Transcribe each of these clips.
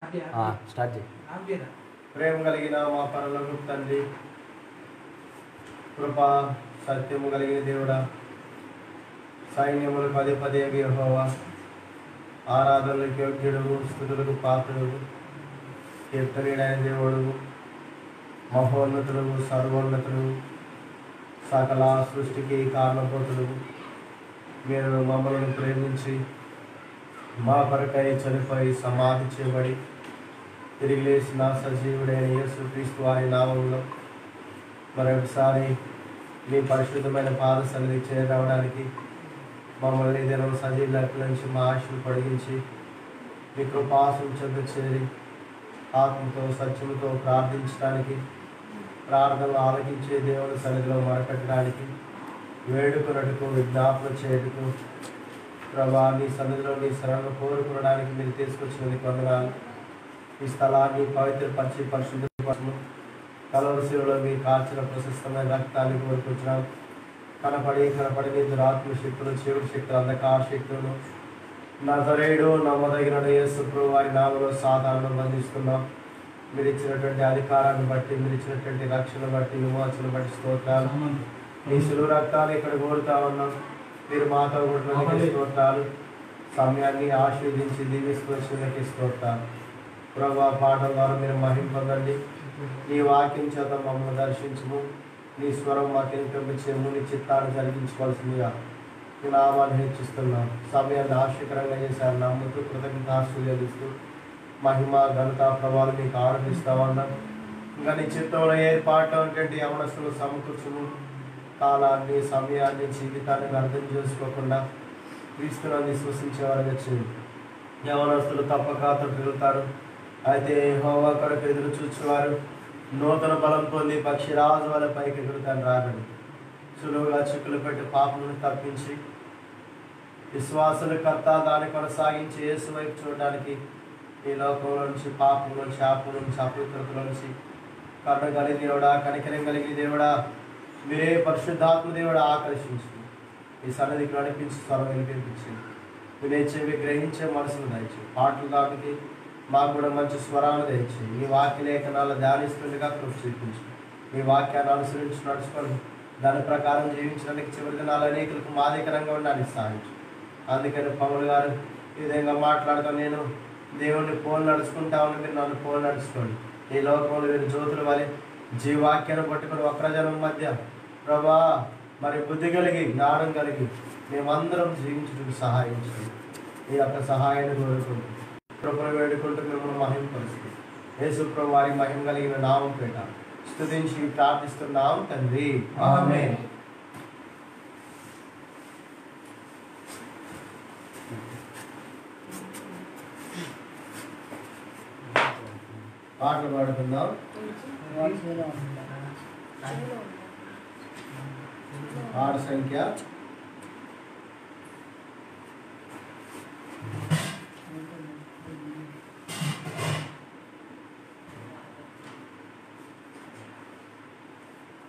Start చేయి. ప్రేమ కలిగిన మా పరలోకపు తండ్రి, కృపా సత్యము కలిగిన దేవుడా, సైన్యములకు అధిపతి యెహోవా, ఆరాధనలకు యోగ్యుడు, స్తుతులకు పాత్రుడు, కీర్తనీయుడైన దేవుడు, మహోన్నతుడు, సర్వోన్నతుడు, సకల సృష్టికి కారణభూతుడు, మీరు మమ్మల్ని ప్రేమించి మా కొరకై చనిపోయి సమాధి చేయబడి తిరిగి లేచిన సజీవుడైన యేసుక్రీస్తు వారి నామములో మరొకసారి మీ పరిశుద్ధమైన పాద సన్నిధి చేరవడానికి మమ్మల్ని దినం సజీవ లెక్కల నుంచి మా ఆశలు పొడిగించి మీ కృపాసన చెంత చేరి ఆత్మతో సత్యముతో ప్రార్థించడానికి, ప్రార్థనలు ఆలకించే దేవుని సన్నిధిలో మొరపెట్టడానికి, వేడుకొనుటకు, విజ్ఞాపన చేయుటకు ప్రభా నీ సన్నిధిలో నీ శరణను కోరుకోవడానికి మీరు తీసుకొచ్చినది కొందనాలు. ఈ స్థలాన్ని పవిత్రపరిచి పరిశుద్ధపరచము, కలవరశిలో మీరు కాల్చిన ప్రశస్తమైన రక్తాన్ని కోరుకుంటున్నాం. కనపడి దురాత్మ శక్తులు, చీవుడు శక్తులు, అంధకార శక్తులను నజరేయుడు నమ్మదగిన యేసు ప్రభువు వారి నామములో సాతానులను బంధిస్తున్నాం. మీరు ఇచ్చినటువంటి అధికారాన్ని బట్టి, మీరు ఇచ్చినటువంటి రక్షణ బట్టి, విమోచన బట్టి స్తోత్రాలు. మీ శిలువ రక్తాన్ని ఇక్కడ కోరుతా ఉన్నాం. మీరు మాతో కూడా స్తోత్రాలు. సమయాన్ని ఆశీర్వదించి దీవిస్తున్నకి స్తోత్రాలు. ప్రభా పాఠం ద్వారా మీరు మహిమ పొందండి. నీ వాక్యం చేత మమ్మల్ని దర్శించము, నీ స్వరం మాకు వినిపించము, నీ చిత్తాన్ని జరిగించుకోవాల్సిందిగా నీ నామాన్ని హెచ్చిస్తున్నాం. సమయాన్ని ఆశ్చర్యకరంగా చేశారు. నమ్ముతూ కృతజ్ఞతాస్తుతిస్తూ మహిమ ఘనత ప్రభావాలు మీకు ఆరోపిస్తా ఉన్నాం. ఇంకా నీ చిత్తంలో ఏర్పాటు యవనస్తులు సమకూర్చుము. కాలాన్ని, సమయాన్ని, జీవితాన్ని అర్థం చేసుకోకుండా క్రీస్తుని విశ్వసించేవారుగా చేయండి. యవనస్తులు తప్పక తొట్టుతారు, అయితే యెహోవా కొరకు ఎదురు చూచేవారు నూతన బలం పొంది పక్షిరాజు వల్ల పైకి ఎగురుతాను రాగండి. సులువుగా చిక్కులు పెట్టి పాపలను తప్పించి విశ్వాసుల కర్త దాన్ని కొనసాగించి యేసు వైపు చూడడానికి ఈ లోకంలో నుంచి, పాపం నుంచి, శాపం నుంచి, అపవిత్రతల నుంచి కరుణ కలిగి దేవుడా, కనికరం కలిగి దేవుడా, మీరే పరిశుద్ధాత్మ దేవుడా ఆకర్షించి ఈ సన్నిధికి నడిపించి స్వరం వినిపించింది. మీరే చెవి గ్రహించే మనసును దయచి పాటలు దానికి మాకు కూడా మంచి స్వరాన్ని దయచి ఈ వాక్య లేఖనాలు ధ్యానిస్తుండగా కృషి చూపించి ఈ వాక్యాన్ని అనుసరించి నడుచుకొని దాని ప్రకారం జీవించడానికి చివరి దినాలు అనేకులకు మాదికరంగా ఉండడానికి సాధించు. అందుకని పౌలు గారు ఈ విధంగా మాట్లాడుతూ, నేను దేవుణ్ణి పోలు నడుచుకుంటామని మీరు నన్ను పోలు నడుచుకోండి. ఈ లోకంలో మీరు జ్యోతుల వలె జీవాక్యాన్ని పట్టుకొని వక్రజనం మధ్య ప్రభా మరి బుద్ధి కలిగి, జ్ఞానం కలిగి మేమందరం జీవించడానికి సహాయం చేయండి. ఈ యొక్క సహాయాన్ని కోరుకుంటూ కృపను వేడుకుంటూ మిమ్మల్ని మహిమపరుస్తూ యేసు ప్రభు వారి మహిమ కలిగిన నామం పేట స్తుతించి ప్రార్థిస్తున్నాం తండ్రి, ఆమేన్. పాటలు పాడుకుందాం. పాట సంఖ్య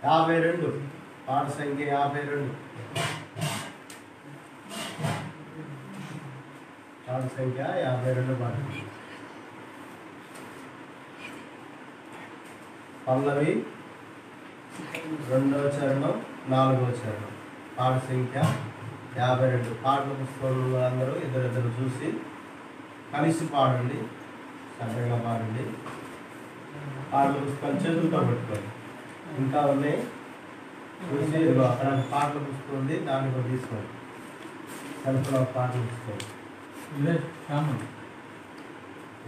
52. పాట సంఖ్య 52. పాట సంఖ్య 52 పాట. పల్లవి 2వ చరణం 4వ చరణం. పాట సంఖ్య 52. పాటల పుస్తకంలో అందరూ ఇద్దరిద్దరు చూసి కలిసి పాడండి, శ్రద్ధగా పాడండి. పాటల పుస్తకాలు చేతులతో పెట్టుకోండి. ఇంకా ఉన్నాయి చూసి అక్కడ పాటల పుస్తకం ఉంది, దాన్ని కూడా తీసుకోండి. సెల్ఫ్లో పాటలు పుస్తకం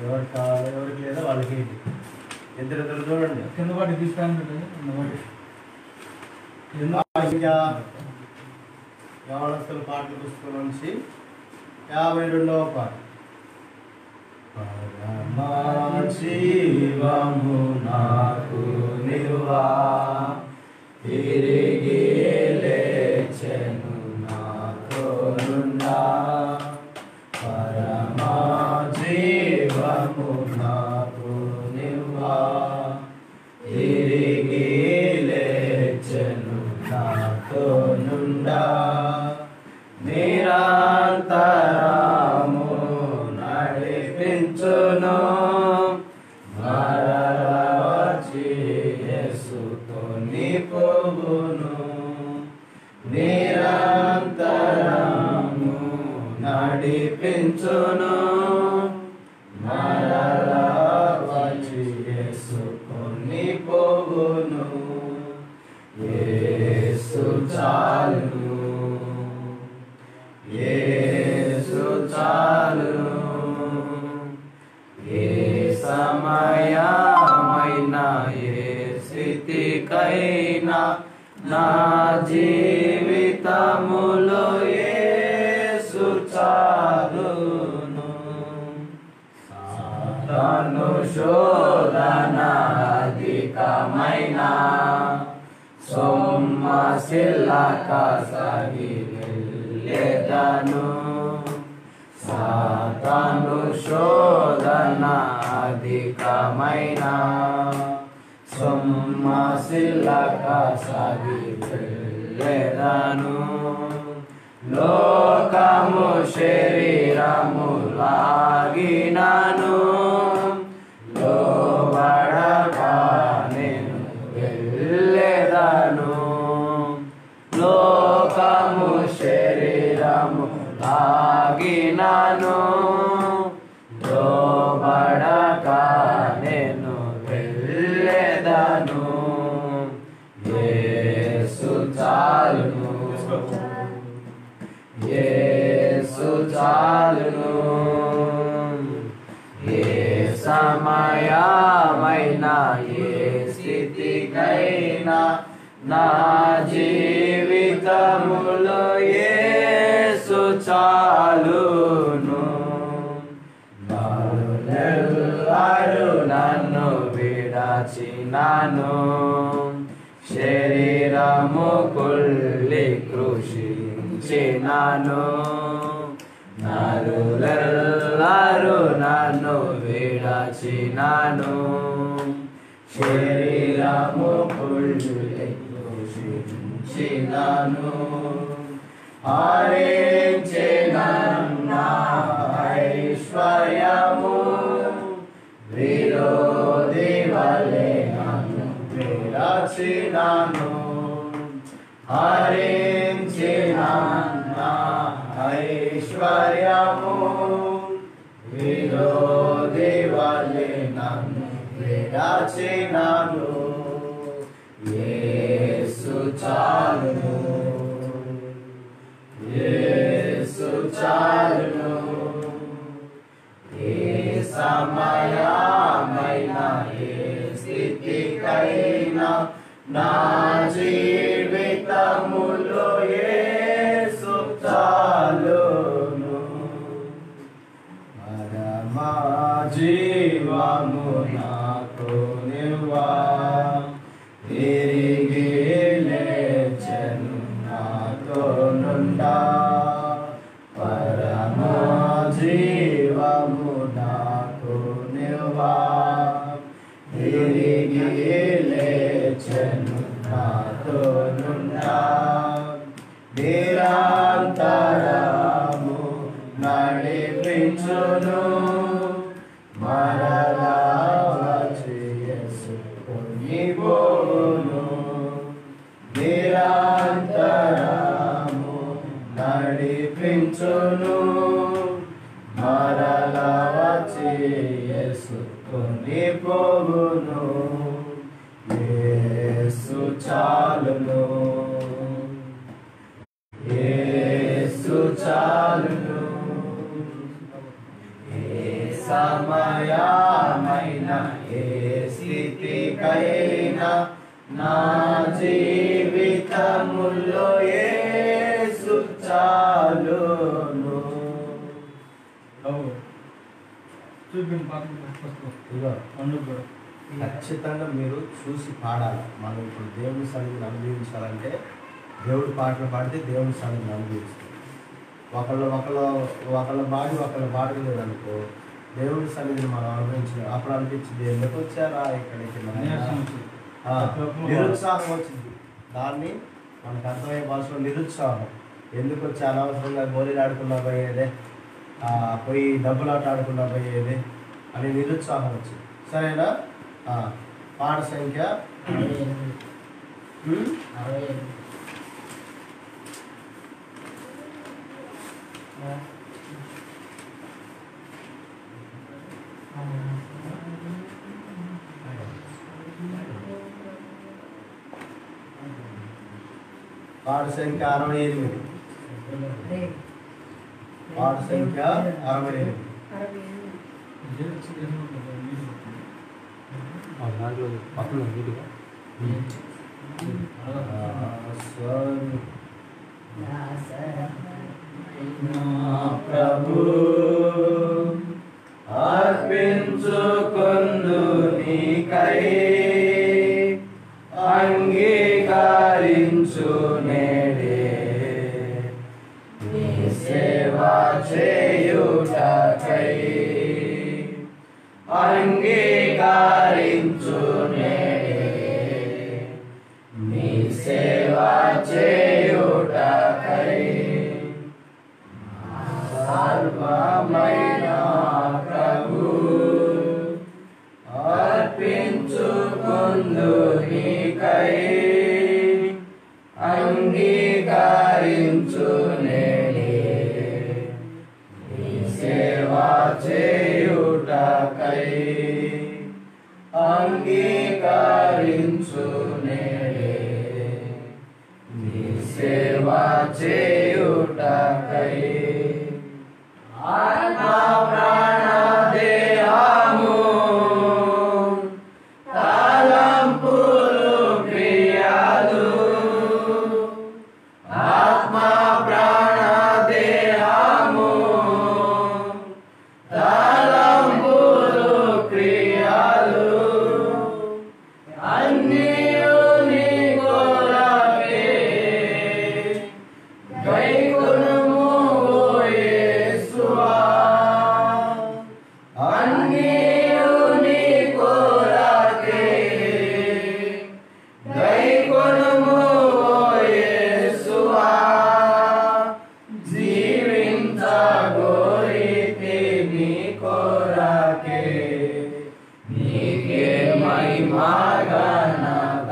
ఎవరికి కావాలి, ఎవరికి లేదా వాళ్ళకి ఏంటి ఇద్దరిద్దరు చూడండి. కింద పాటి తీసుకురండి. యవనస్తుల పాటల పుస్తకం నుంచి 52వ పాట. పరమా జీవము నాకు నిలువా, తిరిగి లేచెను నాతోనుండా. పరమా జీవము నాకు నిలువా, తిరిగి లేచెను నాతోనుండా. నిరంతరము నడిపించును నడిపించును మరలా వచ్చి యేసుకొని పోవును యేసు చాలును యేసు చాలును ఏ సమయమైనా ఏ స్థితికైనా నా జీవితములో యేసు చాలును సాతాను శోధన అధికమైన సొమ్మసిల్లక సాగి వెళ్ళెదను సాతాను శోధన అధికమైన సొమ్మసిల్లక సాగి వెళ్ళెదను లోకము శరీరము లాగినను లోబడక నేను వెళ్ళెదను లోకము శరీరము లాగినను లోబడక నేను వెళ్ళెదను యేసు చాలును యేసు చాలును ఏ సమయమైనా ఏ స్థితికైనా నా జీవితములో యేసు చాలును నరులెల్లరూ నన్ను విడచినను శరీరము కుళ్ళి కృషించినను నరులెల్లరూ నన్ను విడచినను శరీరము కుళ్ళి కృషించినను హరించిన ఐశ్వర్యము విరోధి వలె నన్ను విరచినను హరించిన ఐశ్వర్యము విరోధి వలె నన్ను విరచినను యేసు చాలును యేసు చాలును ఏ సమయమైనా ఏ స్థితికైనా నా జీవితములో యేసు చాలును పరమా జీవము నాకు నివ్వా తిరిగి లేచెను నాతో నుండా పరమా జీవము నాకు నివ్వా తిరిగి లేచెను నాతో నుండా నిరంతరము నడిపించును మరలా వచ్చి యేసుకొని పోవును నిరంతరము నడిపించును మరలా వచ్చి యేసుకొని పోవును యేసు చాలును యేసు చాలును ఏ సమయమైనా ఏ స్థితికైనా నా జీవితములో యేసు చాలును ఖచ్చితంగా మీరు చూసి పాడాలి. మనం ఇప్పుడు దేవుని సన్నిధిని అనుభవించాలంటే దేవుడి పాటలు పాడితే దేవుని సన్నిధిని అనుభవిస్తుంది. ఒకళ్ళ బాడి ఒకళ్ళ పాడలేదు అనుకో దేవుడి సన్నిధిని మనం అనుభవించలేదు. అప్పుడు అనిపించింది ఎందుకు వచ్చారా ఇక్కడికి, నిరుత్సాహం వచ్చింది. దాన్ని మనకు అర్థమయ్యే భాషలో నిరుత్సాహం ఎందుకు వచ్చి అనవసరంగా గోళీలు ఆడుకున్నా పోయేదే, పోయి డబ్బులాట ఆడుకున్నా పోయేదే అని నిరుత్సాహం వచ్చింది. సరేనా? పాట సంఖ్య 68. 68. పాడు సంఖ్య 68. పాడు సంఖ్య 68. దాంట్లో పక్కన నీట్గా ప్రభు అర్పించుకొందు నీకై అంగీకరించు నేడే నీ సేవ చేయుటకై అంగీకరించు నేడే నీ సేవ చేయుటకై సర్వమైన ప్రభు అర్పించుకొందు నీకై అంగీకరించు నేడే నీ సేవ చేయుటకై అంగీకరించు నేడే నీ సేవ చేయుటకై ఆత్మ ప్రాణ దేహము తలంపులు క్రియలు ఆత్మ ప్రాణ దేహము తలంపులు క్రియలు అన్నీ నీ కొరకే గైకొనుము యేసువా అన్నీ నీ కొరకే గైకొనుము యేసువా జీవించగోరితే నీ కొరకే నీకే మహిమా ఘనత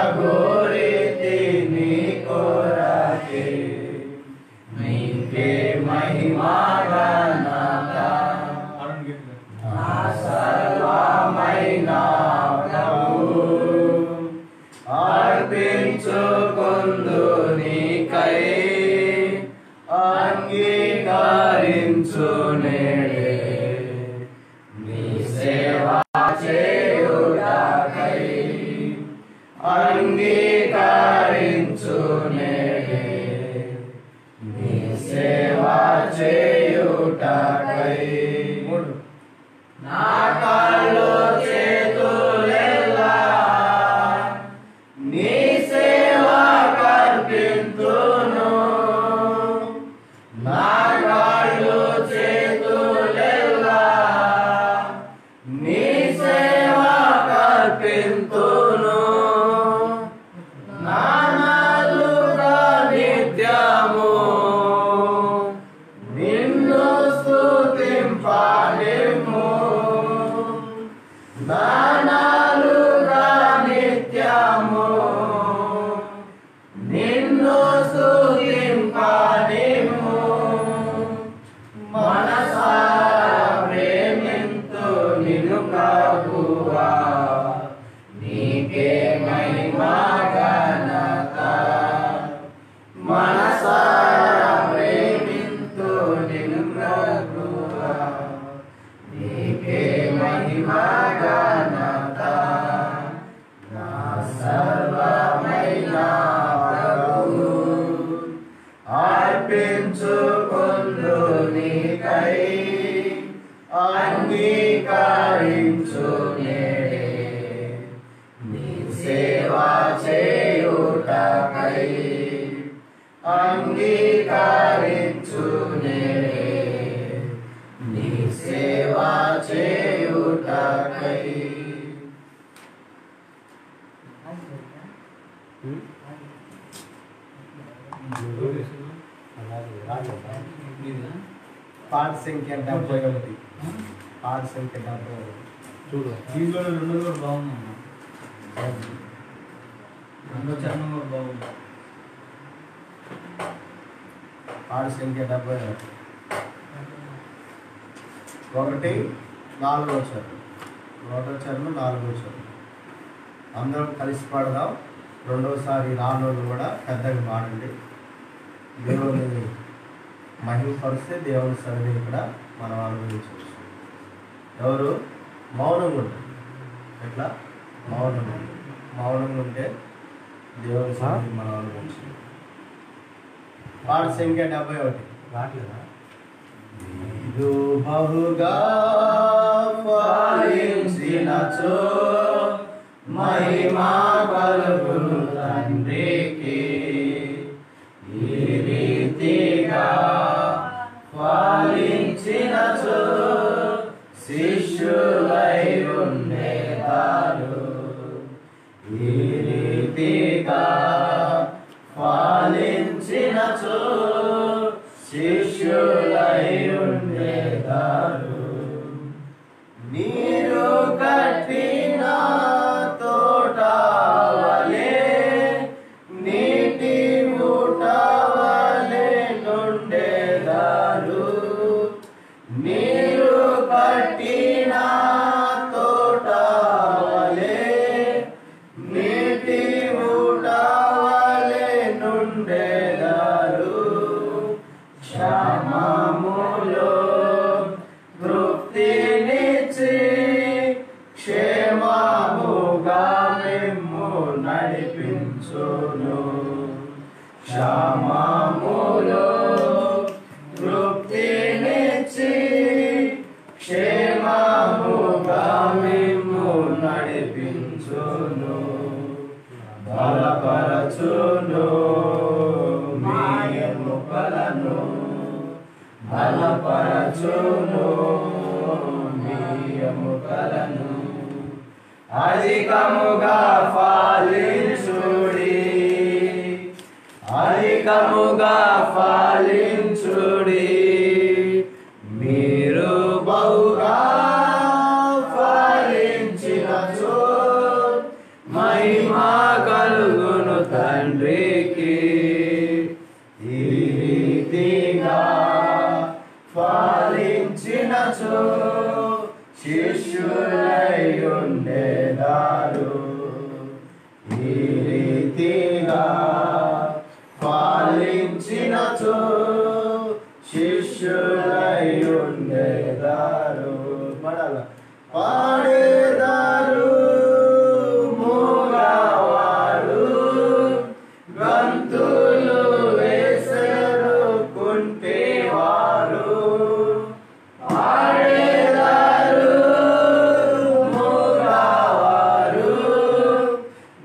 జీవించగోరితే నీ కొరకే నీకే మహిమా ఘనత నా సర్వమైన ప్రభు అర్పించుకొందు నీకై అంగీకరించు నేడే నీ సేవ చేయుటకై అంగీకరించు నేడే నీ సేవ చేయుటకై నా కాళ్ళు చేతులెల్లా నీ సేవ కర్పింతును నా కాళ్ళు చేతులెల్లా నీ సేవ కర్పింతును నానాలుగా నిత్యము నిన్ను స్తుతింపనిమ్ము నానాలుగా నిత్యము నిన్ను స్తుతింపనిమ్ము మనసారా ప్రేమింతు నిన్ను ప్రభువా నీకే మహిమా ఘనత మనసారా ప్రేమింతు నిన్ను ప్రభువా నీకే మహిమా ఘనత నా సర్వమైన ప్రభు అర్పించుకొందు నీకై అంగీకరించు నేడే నీ సేవ చేయుటకై అంగీకరించు నేడే నీ సేవ చేయుటకై పాట సంఖ్య 71 పాట సంఖ్య 71 చూడు దీంట్లో రెండు కూడా బాగుంది రెండో చరణం కూడా బాగుంది పాట సంఖ్య 71 1-4 చరణం, 1వ చరణం 4వ చరణం. అందరం కలిసి పాడదాం. రెండవసారి రానోళ్ళు కూడా పెద్దగా పాడండి. దేవుని మహిమపరిస్తే దేవుని సన్నిధి ఇక్కడ మనం అనుభవించవచ్చు. ఎవరు మౌనంగా ఉంటుంది, ఎట్లా మౌనంగా ఉంటే దేవుని సన్నిధి మనం అనుభవించాలి. పాట సంఖ్య 71 రావట్లేదా? నీదు బహుగా ఫలించినచో మహిమ కలుగును తండ్రికి. ఈ రీతిగా ఫలించినచో శిష్యులై ఉండేవారు. ఈ రీతిగా ఫలించినచో శిష్యులై ఉండేవారు. నీరు కట్టిన తోట వలె నీటి ఊట వలె నుండేదారు. నీరు కట్టిన తోట వలె నీటి ఊట వలె నుండేదారు. క్షేమములో తృప్తినిచ్చి క్షేమముగా మిమ్ము నడిపించును. క్షేమములో తృప్తినిచ్చి క్షేమముగా మిమ్ము నడిపించును. బలపరచును మీ ఎముకలను, బలపరచును మీ ఎముకలను. అధికముగా ఫలించుడి, అధికముగా ఫలించుడి. మీరు బహుగా ఫలించినచో మహిమ కలుగును తండ్రికి. ఈ రీతిగా ఫలించినచో శిష్యులై ఉండేదారు. ఈ రీతిగా ఫలించినచో శిష్యులై ఉండేదారు. పాడేదారు మూగవారు, గంతులు వేసరు కుంటివారు. పాడేదారు మూగవారు,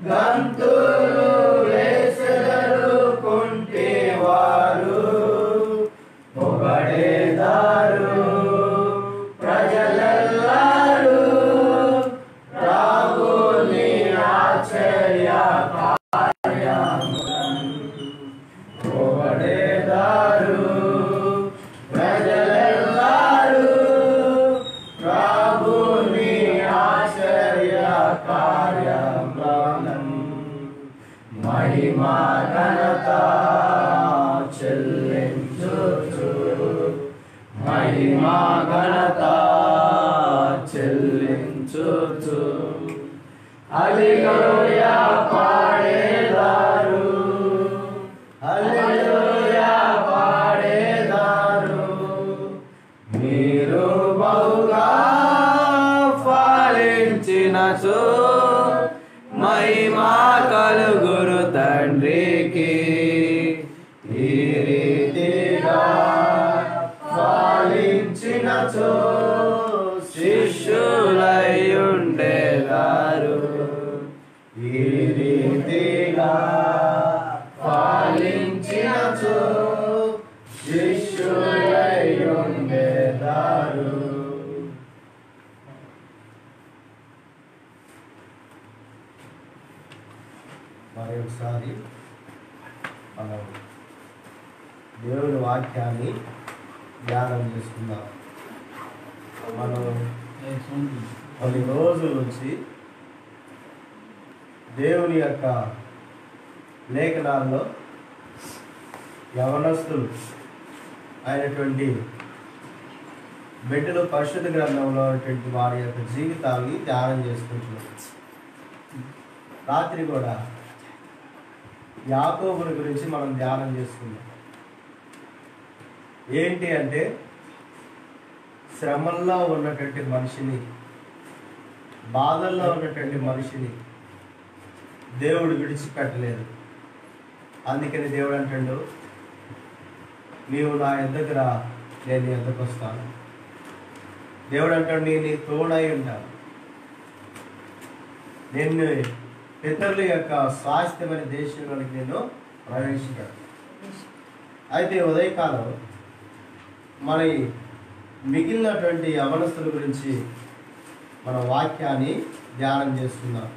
గంతులు వేసరు కుంటివారు. పొగడేదారు ప్రజలెల్లరూ ప్రభుని ఆశ్చర్య కార్యములను. పొగడేదారు ప్రజలెల్లరూ ప్రభుని ఆశ్చర్య కార్యములను. మహిమ ఘనత చెల్లించుచు, మహిమ ఘనత చెల్లించుచు. హల్లెలూయా పాడేదారు, హల్లెలూయా పాడేదారు. మీరు బహుగా ఫలించినచో మహిమ కలుగును తండ్రికి. ఈ రీతిగా ఫలించినచో శిష్యులై ఉండేదారు. ఈ రీతిగా ఫలించినచో శిష్యులై ఉండేదారు. మరి ఒకసారి మనం దేవుని వాక్యాన్ని ధ్యానం చేసుకుందాం. మనం కొన్ని రోజుల నుంచి దేవుని యొక్క లేఖనాల్లో యవనస్తులు అయినటువంటి బిడ్డలు పరిశుద్ధ గ్రంథంలో ఉన్నటువంటి వారి యొక్క జీవితాన్ని ధ్యానం చేసుకుంటున్నాం. రాత్రి కూడా యాకోబుని గురించి మనం ధ్యానం చేసుకున్నాం. ఏంటి అంటే శ్రమల్లో ఉన్నటువంటి మనిషిని, బాధల్లో ఉన్నటువంటి మనిషిని దేవుడు విడిచిపెట్టలేదు. అందుకని దేవుడు అంటాడు, నీవు నా ఎద్దకు రా, నేను నీ ఎద్దకు వస్తాను. దేవుడు అంటాడు, నేను నీ తోడై ఉంటాను, నిన్ను పితరుల యొక్క స్వాస్థ్యమైన దేశంలోనికి నేను ప్రవేశించాను. అయితే ఉదయకాలం మన మిగిలినటువంటి యవనస్తుల గురించి మన వాక్యాన్ని ధ్యానం చేసుకున్నాం.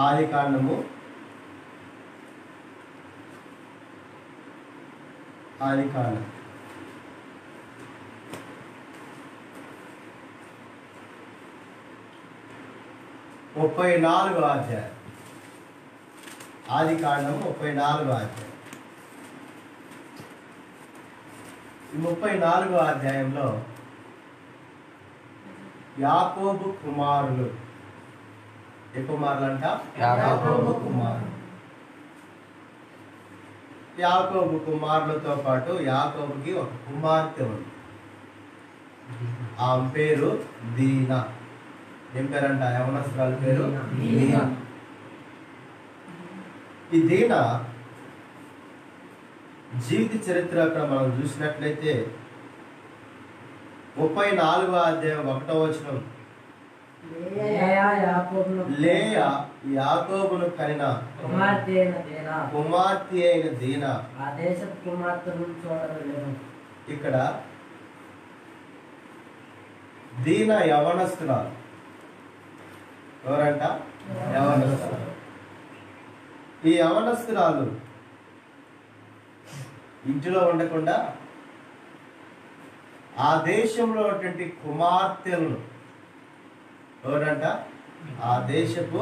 ఆదికాండము 34వ అధ్యాయం. ఆదికాండము 34వ అధ్యాయం. ఈ 34వ అధ్యాయంలో యాకోబు కుమారులు, ఏ కుమారులు అంట? యాకోబు కుమారులు. యాకోబు కుమారులతో పాటు యాకోబుకి ఒక కుమార్తె ఉంది. ఆమె పేరు దీనా. ఏం పేరంట? యవనస్తురాల పేరు దీనా. ఈ దీనా జీవిత చరిత్ర అక్కడ మనం చూసినట్లయితే 34వ అధ్యాయం 1వ వచనం, లేయా యాకోబును కనిన కుమార్తె అయిన దీనా. ఇక్కడ దీనా యవనస్తురాలు. ఎవరంట? యవనస్తురాలు. ఈ యవనస్తురాలు ఇంటిలో ఉండకుండా ఆ దేశంలో ఉన్నటువంటి కుమార్తెలను, ఎవరంట? ఆ దేశపు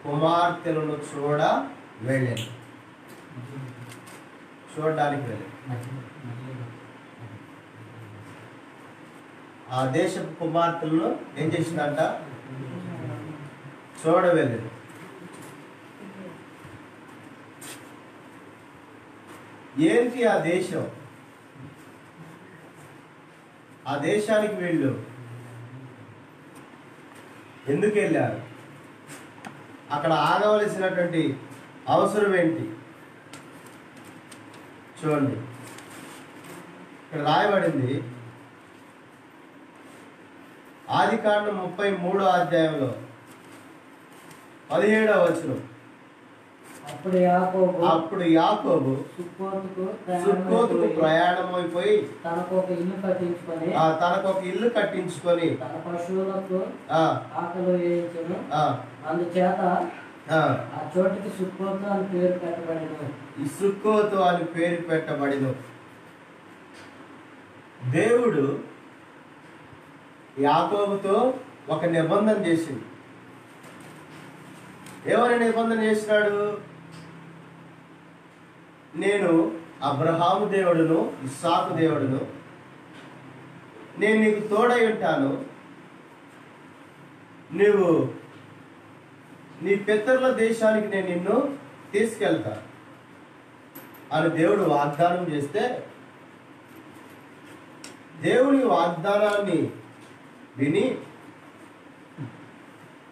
కుమార్తెలను చూడడానికి వెళ్ళాను. ఆ దేశపు కుమార్తెలను ఏం చేసిందంట? చూడవెళ్ళాను. ఏంటి ఆ దేశం? ఆ దేశానికి వీళ్ళు ఎందుకు వెళ్ళారు? అక్కడ ఆగవలసినటువంటి అవసరం ఏంటి? చూడండి, ఇక్కడ రాయబడింది ఆదికాండం 33వ అధ్యాయంలో 17వ వచనం. అప్పుడు యాకోబు సుక్కోతుకు ప్రయాణమైపోయి తనకు ఒక ఇల్లు కట్టించుకొని తన పశువులకు ఆకలి వేయించెను. అందుచేత ఆ చోటికి సుక్కోతు అని పేరు పెట్టబడిను. ఈ సుక్కోతు అని పేరు పెట్టబడిను. దేవుడు యాకోబుతో ఒక నిబంధన చేసింది. ఏమని నిబంధన చేసినాడు? నేను అబ్రహాము దేవుడును, ఇస్సాకు దేవుడును, నేను నీకు తోడై ఉంటాను, నువ్వు నీ పితరుల దేశానికి నేను నిన్ను తీసుకెళ్తా అని దేవుడు వాగ్దానం చేస్తే, దేవుని వాగ్దానాన్ని విని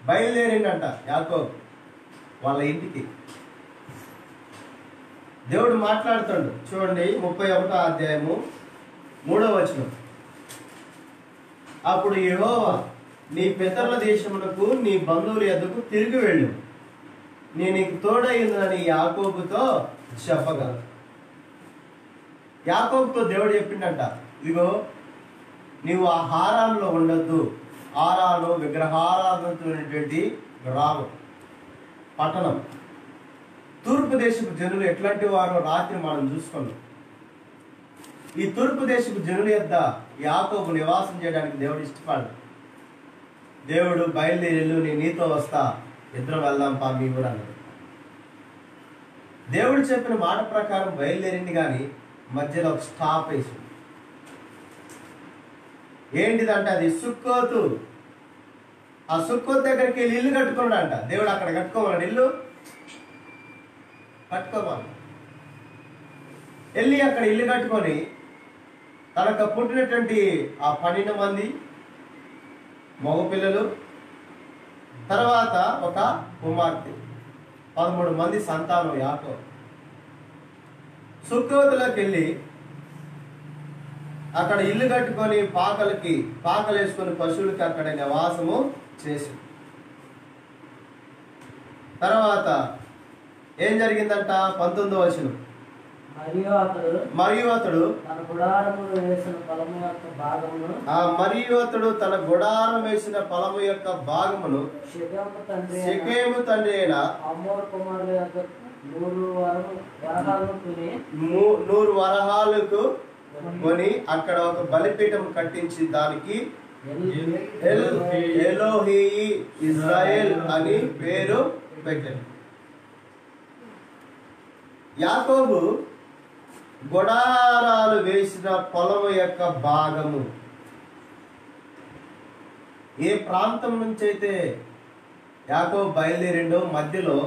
బయలుదేరిండంట యాకోబు వాళ్ళ ఇంటికి. దేవుడు మాట్లాడుతాడు. చూడండి 31వ అధ్యాయము 3వ వచనం. అప్పుడు యెహోవా నీ పితరుల దేశమునకు నీ బంధువుల యొద్దకు తిరిగి వెళ్ళు, నేను నీకు తోడైందని యాకోబుతో చెప్పగా, యాకోబుతో దేవుడు చెప్పిండంట, ఇదిగో నీవు ఆ హారాల్లో ఉండొద్దు. హారాలు విగ్రహారాధనటువంటి గ్రామం, పట్టణం. తూర్పు దేశపు జనులు ఎట్లాంటి వారో రాత్రి మనం చూసుకున్నాం. ఈ తూర్పు దేశపు జనుల యొద్ద యాకోబు నివాసం చేయడానికి దేవుడు ఇష్టపడు. దేవుడు బయలుదేరి నేను నీతో వస్తా, ఇద్దరం వెళ్దాం పా మీ ఊరు అన్నాడు. దేవుడు చెప్పిన మాట ప్రకారం బయలుదేరింది, కానీ మధ్యలో ఒక స్టాప్ వేసింది. ఏంటిదంటే అది సుక్కోతు. ఆ సుక్కోతు దగ్గరికి వెళ్ళి ఇల్లు కట్టుకున్నాడంట. దేవుడు అక్కడ కట్టుకోమన్నాడు, ఇల్లు కట్టుకోమన్నాడు. వెళ్ళి అక్కడ ఇల్లు కట్టుకొని తనకు పుట్టినటువంటి ఆ 12 మంది మగపిల్లలు, తర్వాత ఒక కుమార్తె, 13 మంది సంతానం యాకోబు. సుక్కోతులోకి వెళ్ళి అక్కడ ఇల్లు కట్టుకొని పాకలు వేసుకొని పశువులకి అక్కడ నివాసము చేసి, తర్వాత ఏం జరిగిందంట? 19వ వచనం. మరియు అతడు తన గుడారములో వేసిన పొలము యొక్క భాగమును, మరియు అతడు తన గుడారం వేసిన పొలము యొక్క భాగమును షెకెము తండ్రి అయిన హమోరు కుమారుల యొక్క 100 వరహాలకు కొని అక్కడ ఒక బలిపీఠం కట్టించి దానికి ఎలోహీ ఇజ్రాయెల్ అని పేరు పెట్టాడు. యాకోబు గుడారాలు వేసిన పొలము యొక్క భాగము, ఏ ప్రాంతం నుంచి అయితే యాకోబు బయలుదేరిండో మధ్యలో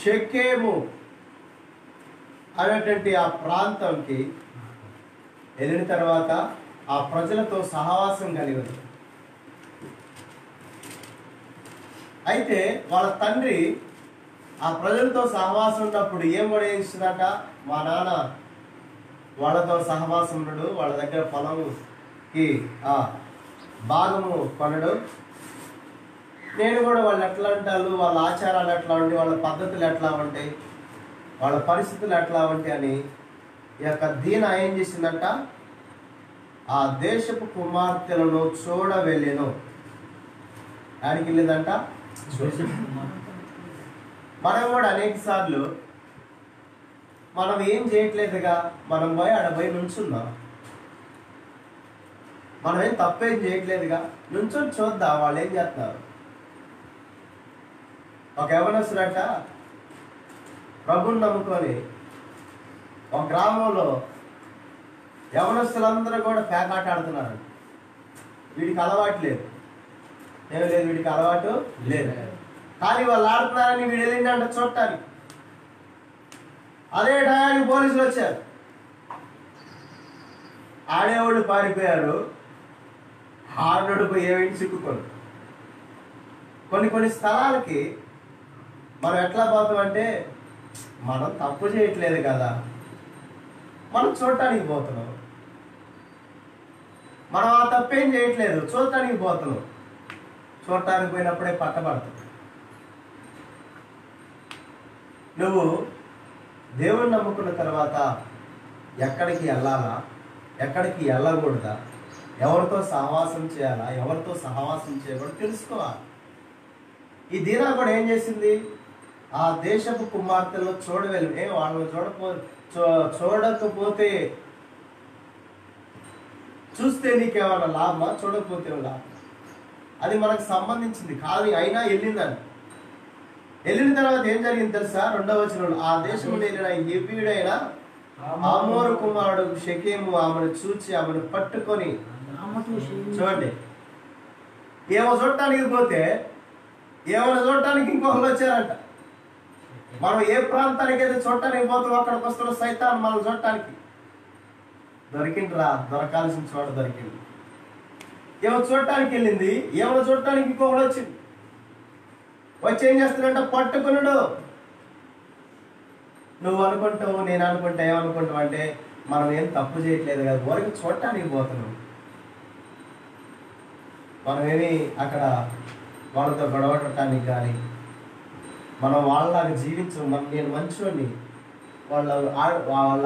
షెకెము అనేటువంటి ఆ ప్రాంతంకి వెళ్ళిన తర్వాత ఆ ప్రజలతో సహవాసం కలిగి. అయితే వాళ్ళ తండ్రి ఆ ప్రజలతో సహవాసం ఉన్నప్పుడు ఏం పడేస్తుందట? మా నాన్న వాళ్ళతో సహవాసం ఉన్నాడు, వాళ్ళ దగ్గర పొలంకి ఆ భాగము కొనడు, నేను కూడా వాళ్ళు ఎట్లా అంటారు, వాళ్ళ ఆచారాలు ఎట్లా ఉంటాయి, వాళ్ళ పద్ధతులు ఎట్లా ఉంటాయి, వాళ్ళ పరిస్థితులు ఎట్లా ఉంటాయి అని ఈ యొక్క దీన ఏం చేసిందంట? ఆ దేశపు కుమార్తెలను చూడ వెళ్ళాను. యాడికి వెళ్ళిందంట? మనం కూడా అనేక సార్లు మనం ఏం చేయట్లేదుగా, మనం పోయి ఆడ పోయి నుంచుందాం. మనం ఏం తప్పేం చేయట్లేదుగా, నుంచొని చూద్దాం వాళ్ళు ఏం చేస్తున్నారు. ఒక యవనస్తుడట ప్రభుని నమ్ముకొని ఒక గ్రామంలో యవనస్తులందరూ కూడా పేకాట ఆడుతున్నారంట. వీడికి అలవాటు లేదు, ఏం లేదు, వీడికి అలవాటు లేదు, కానీ వాళ్ళు ఆడుతున్నారని వీడు వెళ్ళిందంట చూడటానికి. అదే టయానికి పోలీసులు వచ్చారు. ఆడేవాళ్ళు పారిపోయారు, ఆడోడు పోయి ఏమైంది చిక్కుకోడు. కొన్ని స్థలాలకి మనం ఎట్లా పోతామంటే, మనం తప్పు చేయట్లేదు కదా, మనం చూడటానికి పోతున్నాం. మనం ఆ తప్పేం చేయట్లేదు, చూడటానికి పోతున్నాం. చూడటానికి పోయినప్పుడే పట్టబడతాం. నువ్వు దేవుణ్ణి నమ్ముకున్న తర్వాత ఎక్కడికి వెళ్ళాలా, ఎక్కడికి వెళ్ళకూడదా, ఎవరితో సహవాసం చేయాలా, ఎవరితో సహవాసం చేయకూడదు తెలుసుకోవాలి. ఈ దీనా కూడా ఏం చేసింది? ఆ దేశపు కుమార్తెలు చూడవెళ్ళి వాళ్ళని చూడకపోతే చూస్తే నీకేమన్నా లాభమా, చూడకపోతే లాభం, అది మనకు సంబంధించింది కాదు. అయినా వెళ్ళిందని. వెళ్ళిన తర్వాత ఏం జరిగింది తెలుసా? 2వ వచనంలో, ఆ దేశంలో వెళ్ళిన హెబ్రీయుడైన హమోరు కుమారుడు షెకెము ఆమెను చూచి ఆమెను పట్టుకొని, చూడండి, ఏమో చూడటానికి పోతే ఏమైనా చూడటానికి ఇంకొకరు వచ్చారంట. మనం ఏ ప్రాంతానికి అయితే చూడటానికి పోతామో అక్కడికి వస్తున్న సైతాన్ మనం చూడటానికి దొరికిండ్రా, దొరకాల్సిన చోట దొరికింది. ఏమో చూడటానికి వెళ్ళింది, ఏమైనా చూడటానికి ఇంకొకరు వచ్చింది. వచ్చి ఏం చేస్తున్నట్ట? పట్టుకున్నాడు. నువ్వు అనుకుంటావు, నేను అనుకుంటా, ఏమనుకుంటావు అంటే మనం ఏం తప్పు చేయట్లేదు కదా, వరకు చూడటానికి పోతున్నాం. మనమేమి అక్కడ వాళ్ళతో గొడవటానికి కానీ మనం వాళ్ళలాగా జీవించం. నేను మంచివాడిని, వాళ్ళు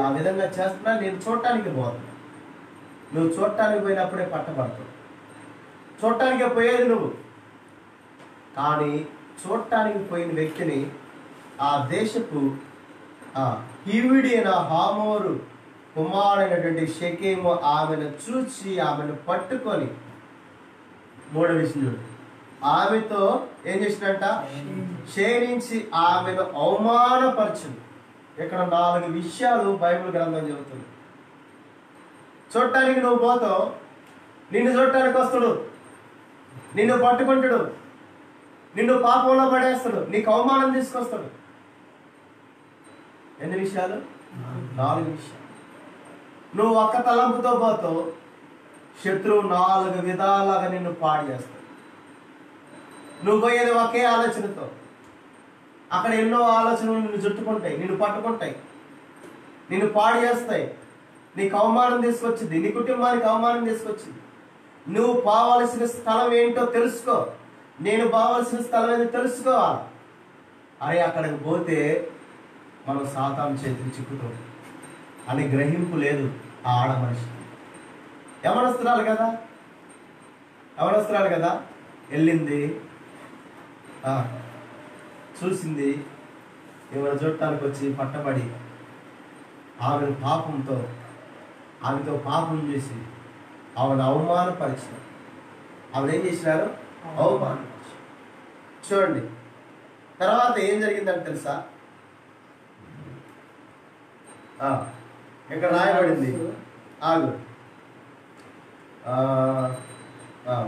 ఆ విధంగా చేస్తున్నా, నేను చూడటానికి పోతున్నా. నువ్వు చూడటానికి పోయినప్పుడే పట్టబడతావు. చూడటానికే పోయేది నువ్వు. కానీ చూడటానికి పోయిన వ్యక్తిని ఆ దేశపు హీవిడి అయిన హామోరు కుమారుడైనటువంటి షెకెము ఆమెను చూచి ఆమెను పట్టుకొని, మూడో విషయం చూడు, ఆమెతో ఏం చేసినట్ట, క్షేమించి ఆమెను అవమానపరచును. ఇక్కడ 4 విషయాలు బైబిల్ గ్రంథం చెబుతుంది. చూడటానికి నువ్వు పోతావు, నిన్ను చూడటానికి వస్తాడు, నిన్ను పట్టుకుంటాడు, నిన్ను పాపంలో పడేస్తాడు, నీకు అవమానం తీసుకొస్తాడు. ఎన్ని విషయాలు? 4 విషయాలు. నువ్వు ఒక్క తలంపుతో పోతావు, శత్రువు 4 విధాలుగా నిన్ను పాడు చేస్తాడు. నువ్వు పోయేది ఒకే ఆలోచనతో, అక్కడ ఎన్నో ఆలోచనలు నిన్ను చుట్టుకుంటాయి, నిన్ను పట్టుకుంటాయి, నిన్ను పాడు చేస్తాయి, నీకు అవమానం తీసుకొచ్చింది, నీ కుటుంబానికి అవమానం తీసుకొచ్చింది. నువ్వు పోవలసిన స్థలం ఏంటో తెలుసుకో, నేను పోవలసిన స్థలం ఏంటో తెలుసుకోవాలి. అరే అక్కడికి పోతే మనం సాతాను చేతికి చిక్కుతాం అని గ్రహింపు లేదు ఆ ఆడ మనిషి. యవనస్తురాలు కదా, వెళ్ళింది, చూసింది, ఏమైనా చూడటానికి వచ్చి పట్టబడి ఆమెను ఆమెతో పాపం చేసి ఆమెను అవమానపరిచారు. ఆమెను ఏం చేసినారు? అవమానపరిచారు. చూడండి తర్వాత ఏం జరిగిందని తెలుసా? ఇక్కడ రాయబడింది, ఆగు,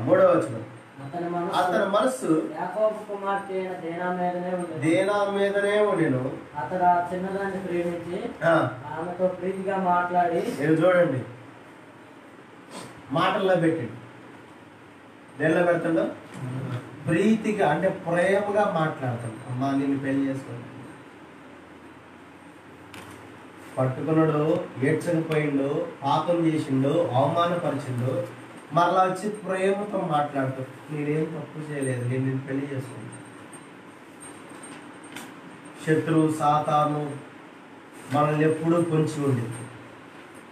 3వ వచనం. అతని మనస్సు యాకోబు కుమార్తె అయిన దేనా మీదనే ఉండెను. అతడు ఆ చిన్నదాన్ని ప్రేమించి ఆమెతో ప్రీతిగా మాట్లాడి, చూడండి మాటల్లో పెట్టిండు. దేనిలో పెడతాడు? ప్రీతిగా, అంటే ప్రేమగా మాట్లాడతాడు. అమ్మా నిన్ను పెళ్లి చేసుకోండి. పట్టుకున్నాడు, ఏడ్చకపోయిండు, పాపం చేసిండు, అవమానపరిచిండు, మరలా వచ్చి ప్రేమతో మాట్లాడుతూ నేనేం తప్పు చేయలేదు, నేను పెళ్లి చేసుకుంటా. శత్రువు సాతాను మనల్ని ఎప్పుడు పొంచి ఉండి,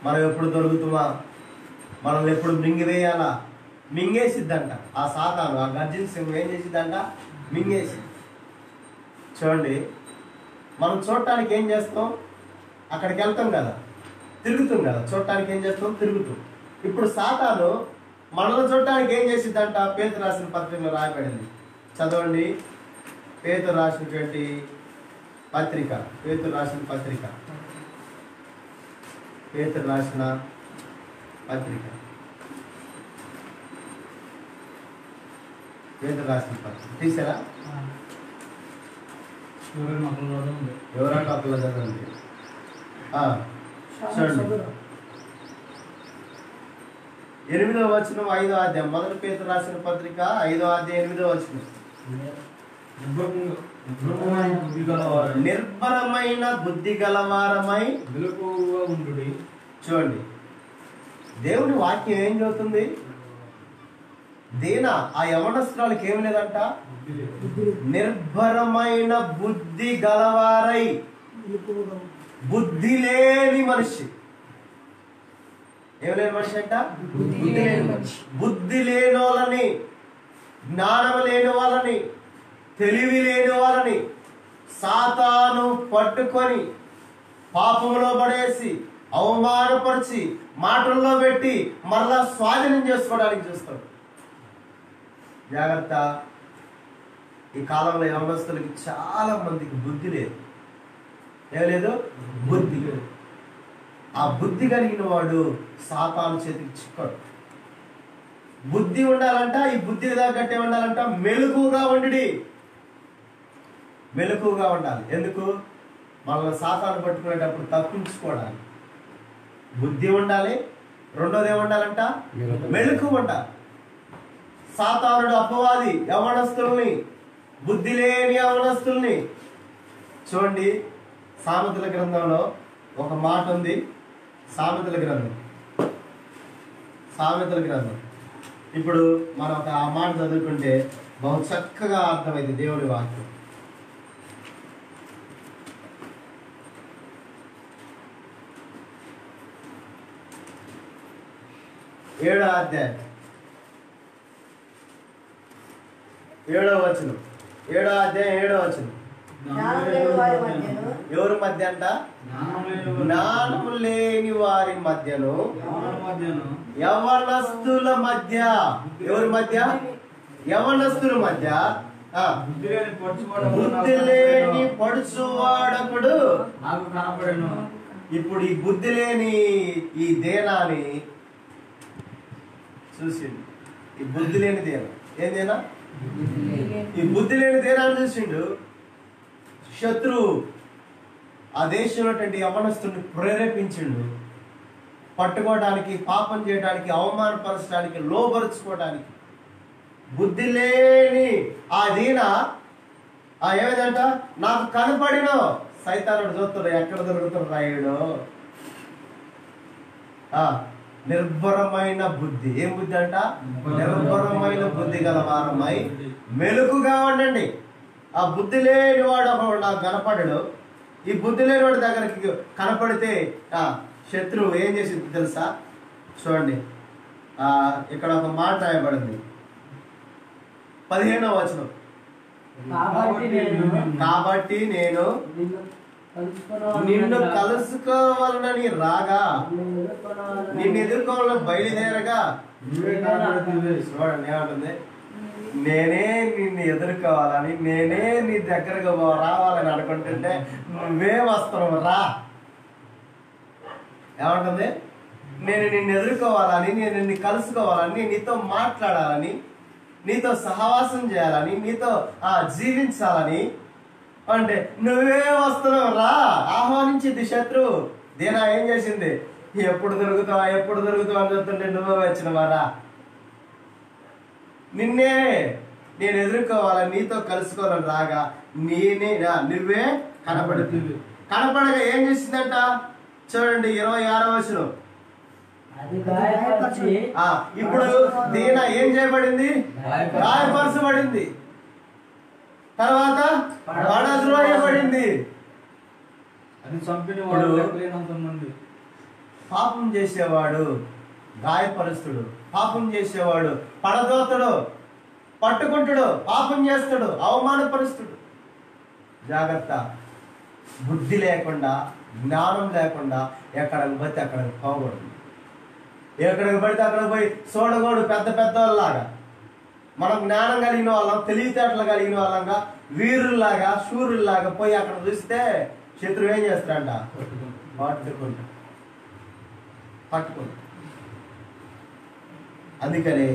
మనం ఎప్పుడు దొరుకుతామా, మనల్ని ఎప్పుడు మింగివేయాలా, మింగేసిద్దంట ఆ సాతాను. ఆ గర్జన సింహం ఏం చేసిద్దంట? మింగేసి. చూడండి మనం చూడటానికి ఏం చేస్తాం? అక్కడికి వెళ్తాం కదా, తిరుగుతాం కదా, చూడటానికి ఏం చేస్తాం? తిరుగుతాం. ఇప్పుడు సాతాను మనల్ని చూడటానికి ఏం చేసిద్దంట? పేతురు రాసిన పత్రికలో రాయబడింది, చదవండి. పేతురు రాసినటువంటి పత్రిక, పేతురు రాసిన పత్రిక తీసారా? ఎవరంటే అతలో చదవండి. చూడండి 8వ వచనం, 5వ అధ్యాయం, మొదటి పేతురు రాసిన పత్రిక 5వ అధ్యాయం 8వ వచనం. నిర్భరమైన బుద్ధి గలవారమై ఉండు. చూడండి దేవుని వాక్యం ఏం చెబుతుంది? ఆ యవనస్తురాలకి ఏమి లేదంట? నిర్భరమైన బుద్ధి గలవారై. బుద్ధి లేని మనిషి, ఏం లేని మనిషి అంట? బుద్ధి లేని వాళ్ళని, జ్ఞానం లేని వాళ్ళని, తెలివి లేని వాళ్ళని సాతాను పట్టుకొని పాపంలో పడేసి అవమానపరిచి మాటల్లో పెట్టి మరలా స్వాధీనం చేసుకోవడానికి చూస్తాడు. జాగ్రత్త. ఈ కాలంలో యవనస్తులకి చాలా మందికి బుద్ధి లేదు. ఏం లేదు? బుద్ధి లేదు. ఆ బుద్ధి కలిగిన వాడు సాతాను చేతికి చిక్కడు. బుద్ధి ఉండాలంట, ఈ బుద్ధికి తగ్గట్టే ఉండాలంట, మెలకుగా ఉండి, మెలకుగా ఉండాలి. ఎందుకు? మనల్ని సాతాను పట్టుకునేటప్పుడు తప్పించుకోవడానికి బుద్ధి ఉండాలి. రెండోది ఏముండాలంట? మెలకు ఉండాలి. సాతానుడు అపవాది యవనస్తుల్ని, బుద్ధి లేని యవనస్తుల్ని. చూడండి సామెతల గ్రంథంలో ఒక మాట ఉంది. సామెతల గ్రంథం ఇప్పుడు మనం ఆ మాట చదువుకుంటే బహు చక్కగా అర్థమైంది దేవుడి వాక్యం. 7వ అధ్యాయం 7వ వచనం. 7వ అధ్యాయం 7వ వచనం. ఎవరి మధ్య అంట? జ్ఞానము లేని వారి మధ్యను, యవనస్తుల మధ్య. ఎవరి మధ్య? యవనస్తుల మధ్య బుద్ధి లేని పడుచువాడకుడు నాకు కనపడను. ఇప్పుడు ఈ బుద్ధి లేని ఈ దేనాన్ని చూసిండు. ఈ బుద్ధి లేని దేన ఏం దేనా? ఈ బుద్ధి లేని దేనాన్ని చూసిండు. శత్రువు ఆ దేశంలో యవనస్తుని ప్రేరేపించిండు పట్టుకోవడానికి, పాపం చేయడానికి, అవమానపరచడానికి, లోపరుచుకోవడానికి. బుద్ధి లేని ఆ దీన ఏమిటంట? నాకు కనపడిన సైతానుడు చూస్తాడు ఎక్కడ దొరుకుతాడు రాయుడు. నిర్భరమైన బుద్ధి. ఏం బుద్ధి అంట? నిర్భరమైన బుద్ధి గల వారమై మెలకుగా ఉండండి. ఆ బుద్ధి లేని వాడు ఒకడు నాకు కనపడడు. ఈ బుద్ధి లేని వాడి దగ్గరికి కనపడితే శత్రువు ఏం చేసింది తెలుసా? చూడండి, ఇక్కడ ఒక మాట రాయబడింది 15వ వచనం. కాబట్టి నేను నిన్ను కలుసుకోవాలని రాగా, నిన్ను ఎదుర్కోవాలని బయలుదేరగా. చూడండి ఏమంటుంది? నేనే నిన్ను ఎదుర్కోవాలని, నేనే నీ దగ్గరకు రావాలని అనుకుంటుంటే నువ్వే వస్తున్నావు రా. ఏమంటుంది? నేను నిన్ను ఎదుర్కోవాలని, నేను నిన్ను కలుసుకోవాలని, నీతో మాట్లాడాలని, నీతో సహవాసం చేయాలని, నీతో జీవించాలని అంటే నువ్వే వస్తున్నావు రా. ఆహ్వానించింది శత్రువు. దీనా ఏం చేసింది? ఎప్పుడు దొరుకుతావా ఎప్పుడు దొరుకుతావు అని చెప్తుంటే నువ్వే వచ్చినవా రా. నిన్నే నేను ఎదుర్కోవాలని, నీతో కలుసుకోవాలని రాగా నువ్వే కనపడుతుంది. కనపడగా ఏం చేసిందంట? చూడండి 26వ వచనం. ఇప్పుడు దీనా ఏం చేయబడింది? గాయపరచబడింది. తర్వాత పడద్రోయబడింది. పాపం చేసేవాడు గాయపరుస్తుడు, పాపం చేసేవాడు పడదోతడు, పట్టుకుంటుడు, పాపం చేస్తాడు, అవమానపరుస్తుడు. జాగ్రత్త. బుద్ధి లేకుండా, జ్ఞానం లేకుండా ఎక్కడికి పడితే అక్కడికి పోకూడదు. ఎక్కడికి పడితే అక్కడ పోయి చూడకూడదు. పెద్ద పెద్ద వాళ్ళలాగా మనం జ్ఞానం కలిగిన వాళ్ళం, తెలివితేటలు కలిగిన వాళ్ళంగా, వీరుల్లాగా, శూరుల్లాగా పోయి అక్కడ చూస్తే శత్రువు ఏం చేస్తాడంట? పట్టుకుంటా. అందుకని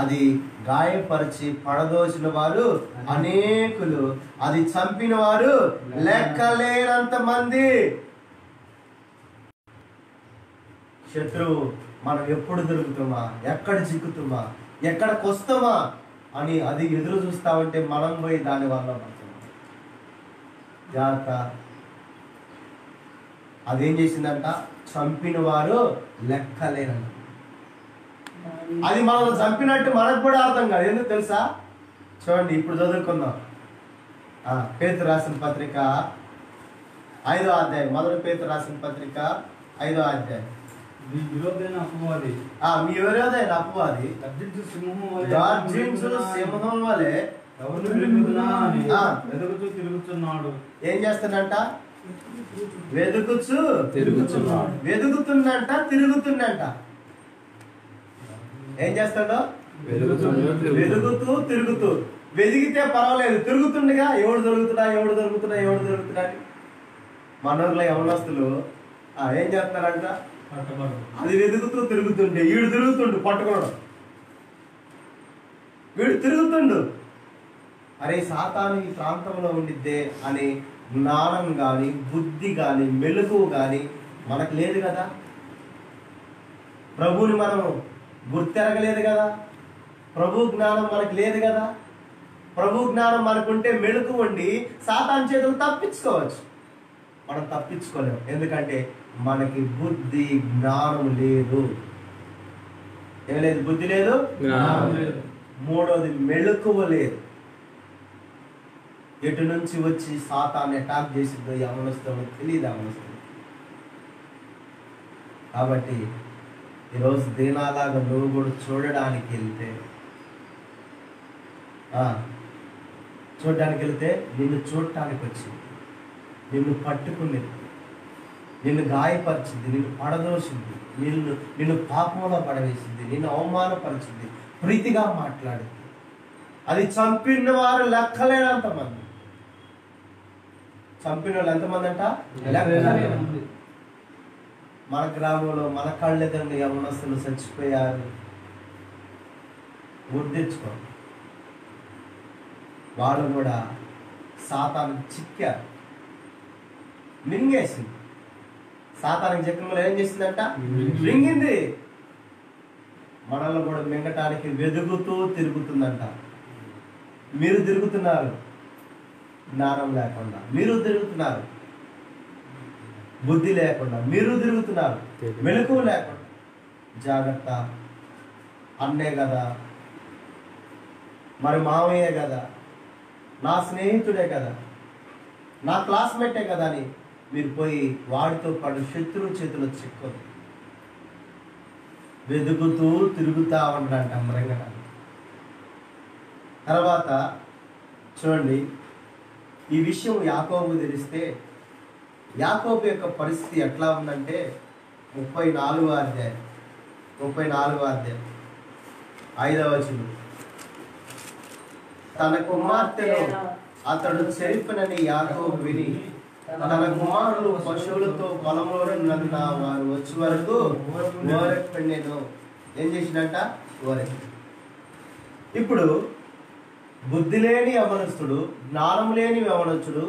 అది గాయపరిచి పడదోసిన వారు అనేకులు, అది చంపిన వారు లెక్కలేనంత మంది. శత్రువు మనం ఎప్పుడు దొరుకుతామా, ఎక్కడ చిక్కుతామా, ఎక్కడికి వస్తామా అని అది ఎదురు చూస్తా ఉంటే మనం పోయి దాని వల్ల పడుతున్నాం. జాగ్రత్త. అదేం చేసిందంట? చంపిన వారు లెక్కలేనంత. అది మనం చంపినట్టు మనకు కూడా అర్థం కాదు. ఎందుకు తెలుసా? చూడండి, ఇప్పుడు చదువుకుందాం. పేతురు రాసిన పత్రిక 5వ అధ్యాయం. మొదటి పేతురు రాసిన పత్రిక 5వ అధ్యాయం. మీ విరోధైన అపవాది, మీ విరోధైన అపవాది గర్జించు సింహం వలె ఎవరు వెతుకుతూ తిరుగుతున్నాడు. ఏం చేస్తాడంట? వెతుకుతుందంట, తిరుగుతుందంట. ఏం చేస్తాడో? వెతుకుతూ తిరుగుతూ. వెతికితే పర్వాలేదు, తిరుగుతుండగా ఎవడు దొరుకుతున్నా అని. మనోర్లో యవనస్తులు ఏం చేస్తున్నారంట? అది వెతుకుతూ తిరుగుతుంటే వీడు తిరుగుతుండు పట్టుకోవడం. వీడు తిరుగుతుండు. అరే సాతాను ఈ ప్రాంతంలో ఉండిద్దే అని జ్ఞానం కానీ, బుద్ధి కానీ, మెలకువ కానీ మనకు లేదు కదా. ప్రభువుని మనం గుర్తెరగలేదు కదా. ప్రభు జ్ఞానం మనకు లేదు కదా. ప్రభు జ్ఞానం మనకుంటే మెలకువ ఉండి సాతాను చేతులు తప్పించుకోవచ్చు. మనం తప్పించుకోలేము. ఎందుకంటే మనకి బుద్ధి, జ్ఞానం లేదు. ఏం లేదు? బుద్ధి లేదు, జ్ఞానం లేదు. మూడోది మెలకువ లేదు. ఎటు నుంచి వచ్చి సాతాన్ని అటాక్ చేసిందో యవనస్తుడు తెలియదు. యవనస్తుడు కాబట్టి ఈరోజు దీనాలాగా నువ్వు కూడా చూడడానికి వెళ్తే నిన్ను చూడటానికి వచ్చింది, నిన్ను పట్టుకునేది, నిన్ను గాయపరిచింది, నిన్ను పడదోసింది, నిన్ను పాపంలో పడవేసింది, నిన్ను అవమానపరిచింది, ప్రీతిగా మాట్లాడింది. అది చంపిన వారు లెక్కలేనంత మంది. చంపిన వాళ్ళు ఎంతమంది అంట? లెక్కలేనంత. మన గ్రామంలో మన కళ్ళెదురుని యవనస్తులు చచ్చిపోయారు. గుర్తించుకోండి, వాళ్ళు కూడా సాతాను చిక్కారు, మింగేసింది. సాతానికి చిక్కడంలో ఏం చేసిందంట? మింగింది. మనల్ని కూడా మింగటానికి వెదుగుతూ తిరుగుతుందంట. మీరు తిరుగుతున్నారు జ్ఞానం లేకుండా, మీరు తిరుగుతున్నారు బుద్ధి లేకుండా, మీరు తిరుగుతున్నారు మెలకువ లేకుండా. జాగ్రత్త. అన్నే కదా, మరి మామయ్యే కదా, నా స్నేహితుడే కదా, నా క్లాస్మేటే కదా అని మీరు పోయి వాడితో పాటు శత్రువు చేతిలో చిక్కోదు. వెతుకుతూ తిరుగుతూ ఉంటారంట మృంగడానికి. తర్వాత చూడండి, ఈ విషయం యాకోబు తెలిస్తే యాకోబు యొక్క పరిస్థితి ఎట్లా ఉందంటే 34వ అధ్యాయం 5వ వచనం. తన కుమార్తెను అతడు చెరిపినని యాకోబు విని తన కుమారులు పశువులతో పొలంలో వారు వచ్చే వరకు ఓరెక్పెండెను. ఏం చేసినట్ట? ఓరెక్కి. ఇప్పుడు బుద్ధి లేని యవనస్తుడు, జ్ఞానం లేని యవనస్తుడు,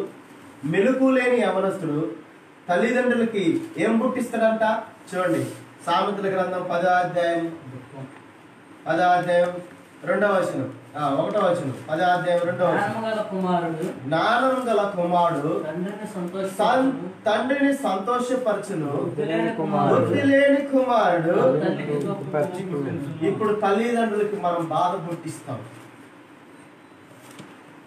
మెలుకు లేని యవనస్తుడు తల్లిదండ్రులకి ఏం పుట్టిస్తాడంట? చూడండి, సామెతల గ్రంథం 10వ అధ్యాయం 2వ వచనం, 1వ వచనం, 10వ అధ్యాయం 2వ వచనం. జ్ఞానం గల కుమారుడు తండ్రిని సంతోషపరచును, బుద్ధి లేని కుమారుడు. ఇప్పుడు తల్లిదండ్రులకి మనం బాధ పుట్టిస్తాం.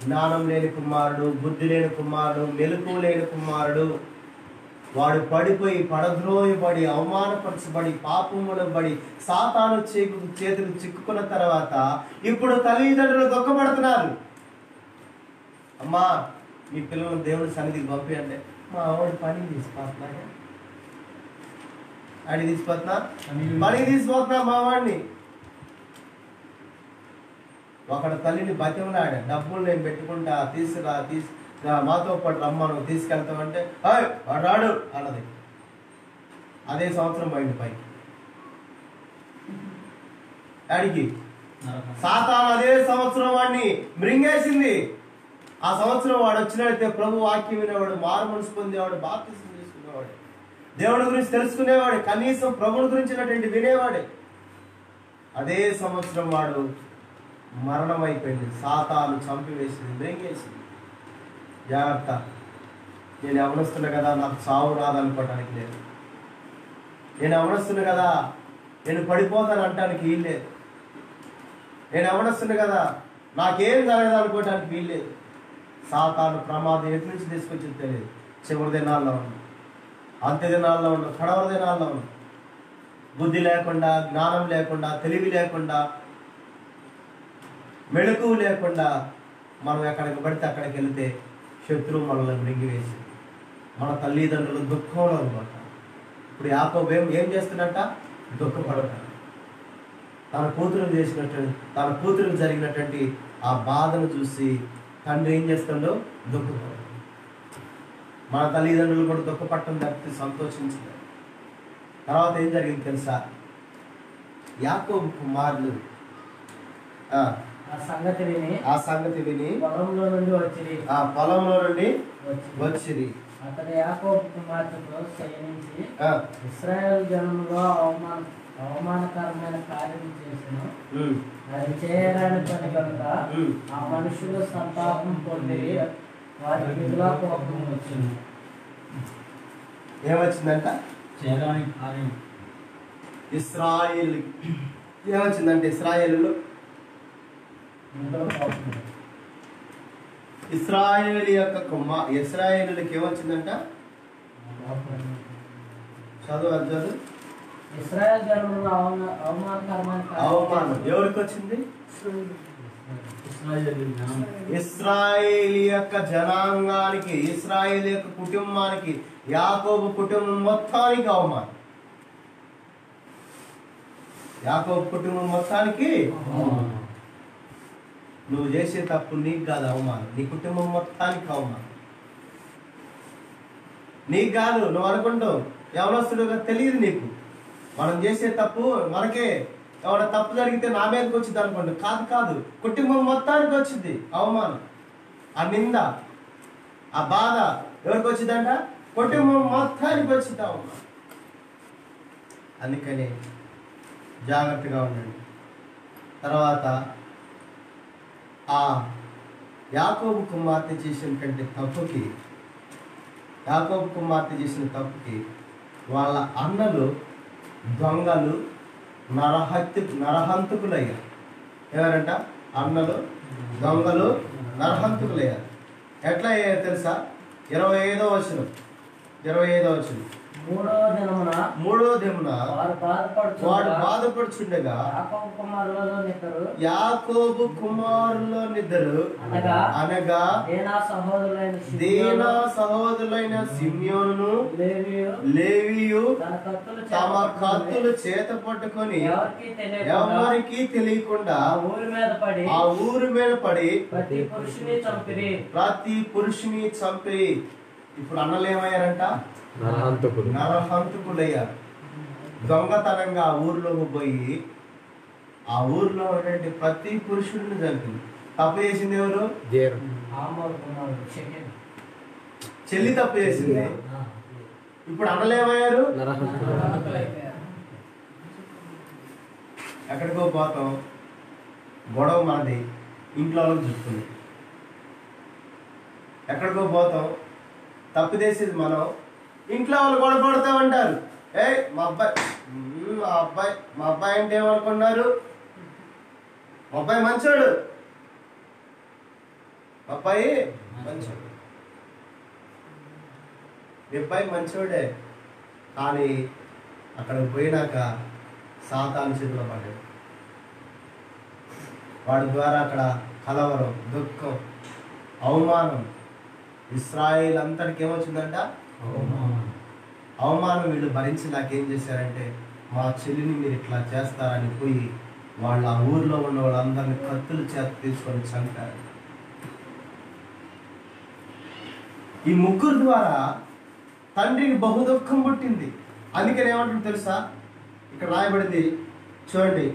జ్ఞానం లేని కుమారుడు, బుద్ధి లేని కుమారుడు, మెలకువ లేని కుమారుడు, వాడు పడిపోయి పడద్రోయబడి అవమానపరచబడి పాపములో పడి సాతాను చేతులు చిక్కుకున్న తర్వాత ఇప్పుడు తల్లిదండ్రులు దుఃఖపడుతున్నారు. అమ్మా, మీ పిల్లలను దేవుడి సన్నిధికి పంపి అంటే, మా ఆవిడ పని తీసిపోతున్నా, పని తీసిపోతున్నా మా వాడిని. ఒకడు తల్లిని బతిమలాడా, డబ్బులు నేను పెట్టుకుంటా, తీసుకురా మాతో పాటు రమ్మను, తీసుకెళ్తామంటే వాడు రాడు అన్నది. అదే సంవత్సరం పోయింది పైకి. అడిగి సాతాను అదే సంవత్సరం వాడిని మృంగేసింది. ఆ సంవత్సరం వాడు వచ్చినట్లయితే ప్రభు వాక్యం వినేవాడు, మారు మనసు పొందేవాడు, బాప్తిసం తీసుకునేవాడు, దేవుడి గురించి తెలుసుకునేవాడు, కనీసం ప్రభుని గురించినటువంటి వినేవాడే. అదే సంవత్సరం వాడు మరణం అయిపోయింది. సాతాను చంపివేసింది, మృంగేసింది. జాగ్రత్త. నేను యవనస్తున్నా కదా, నాకు సావు రాదనుకోవటానికి లేదు. నేను యవనస్తున్నా కదా, నేను పడిపోతాను అంటానికి వీల్లేదు. నేను యవనస్తున్నా కదా, నాకేం జరగదు అనుకోవటానికి వీల్లేదు. సాతాను ప్రమాదం ఎటు నుంచి తీసుకొచ్చింది తెలియదు. చివరి దినాల్లో ఉన్నాం, అంత్య దినాల్లో ఉన్నాం, కడవరి దినాల్లో ఉన్నాం. బుద్ధి లేకుండా, జ్ఞానం లేకుండా, తెలివి లేకుండా, మెళకువ లేకుండా మనం ఎక్కడికి పడితే అక్కడికి వెళితే శత్రువు మనల్ని మృంగివేసి మన తల్లిదండ్రులు దుఃఖంలో అనమాట. ఇప్పుడు యాకోబు ఏం చేస్తున్నట్ట? దుఃఖపడతాడు. తన కూతురు జరిగినటువంటి ఆ బాధను చూసి తండ్రి ఏం చేస్తాడో దుఃఖపడతాడు. మన తల్లిదండ్రులు కూడా దుఃఖపడటం తప్పితే సంతోషించారు. తర్వాత ఏం జరిగింది తెలుసా? యాకోబు కుమారులు ఆ సంగతి విని పొలంలో నుండి వచ్చిరి. అతడు యాకోబు కుమార్తెతో శయనించి ఇశ్రాయేలు జనములో అవమానకరమైన కార్యం చేసిన అది చేయరాని పని కనుక ఆ మనుషులు సంతాపం పొంది వారి విధులా కోపం వచ్చింది. ఏమొచ్చిందంట? చేయరాని కార్యం. ఇశ్రాయేలు ఏమొచ్చిందంటే ఇశ్రాయేలు ఇశ్రాయేలుకి ఏమొచ్చిందంట? చదువు. ఇశ్రాయేల్ జనములను అవమానకరమైన అవమానం ఎవరికి వచ్చింది? ఇశ్రాయేల్ యొక్క జనాంగానికి, ఇశ్రాయేల్ యొక్క కుటుంబానికి, యాకోబు కుటుంబం మొత్తానికి అవమానం. యాకోబు కుటుంబం మొత్తానికి నువ్వు చేసే తప్పు నీకు కాదు అవమానం, నీ కుటుంబం మొత్తానికి అవమానం. నీకు కాదు, నువ్వు అనుకుంటావు ఎవరొస్తుడుగా తెలియదు నీకు. మనం చేసే తప్పు మనకే, ఎవరైనా తప్పు జరిగితే నా మీదకి వచ్చింది అనుకోండి. కాదు, కుటుంబం మొత్తానికి వచ్చింది అవమానం. ఆ నింద, ఆ బాధ ఎవరికి వచ్చిందంట? కుటుంబం మొత్తానికి వచ్చింది అవమానం. అందుకని జాగ్రత్తగా ఉండండి. తర్వాత ఆ యాకోబు కుమార్తె చేసిన తప్పుకి వాళ్ళ అన్నలు దొంగలు, నరహంతకులయ్యారు. ఎవరంట? అన్నలు దొంగలు, నరహంతకులయ్యారు. ఎట్లా అయ్యారు తెలుసా? 25వ వచనం. మూడో దినమున వాడు బాధపడుచుండగా యాకోబు కుమారులనిద్దరు అనగా దీనా సహోదరులైన సిమ్యోనును లేవియు తమ కత్తులు చేత పట్టుకొని ఎవరికి తెలియకుండా ఆ ఊరి మీద పడి ప్రతి పురుషుని చంపిరి. ఇప్పుడు అన్నలు ఏమయ్యారంట? నరహంతకులయ్యారు. దొంగతనంగా ఆ ఊర్లోకి పోయి ఆ ఊర్లో ఉన్నటువంటి ప్రతి పురుషుడిని చంపింది. తప్పు చేసింది ఎవరు? చెల్లి తప్పు చేసింది. ఇప్పుడు అన్నలు ఏమయ్యారు? ఎక్కడికో పోతాం, గొడవ మనది, ఇంట్లో చూస్తుంది. ఎక్కడికో పోతాం, తప్పు చేసేది మనం, ఇంట్లో వాళ్ళు గొడవ పడతామంటారు. మా అబ్బాయి అంటే ఏమనుకున్నారు? మా అబ్బాయి మంచోడు, మీ అబ్బాయి మంచోడే. కానీ అక్కడికి పోయినాక సాతాను చేతిలో పడ్డాడు. వాడి ద్వారా అక్కడ కలవరం, దుఃఖం, అవమానం. ఇశ్రాయేల్ అంతటికి ఏమొచ్చిందంట? అవమానం. వీళ్ళు భరించి నాకేం చేశారంటే, మా చెల్లిని మీరు ఇట్లా చేస్తారని పోయి వాళ్ళ ఆ ఊర్లో ఉన్న వాళ్ళందరినీ కత్తుల చేత తీసుకొని చంపారు. ఈ ముగ్గురు ద్వారా తండ్రికి బహు దుఃఖం పుట్టింది. అందుకని ఏమంటుంది తెలుసా? ఇక్కడ రాయబడింది చూడండి,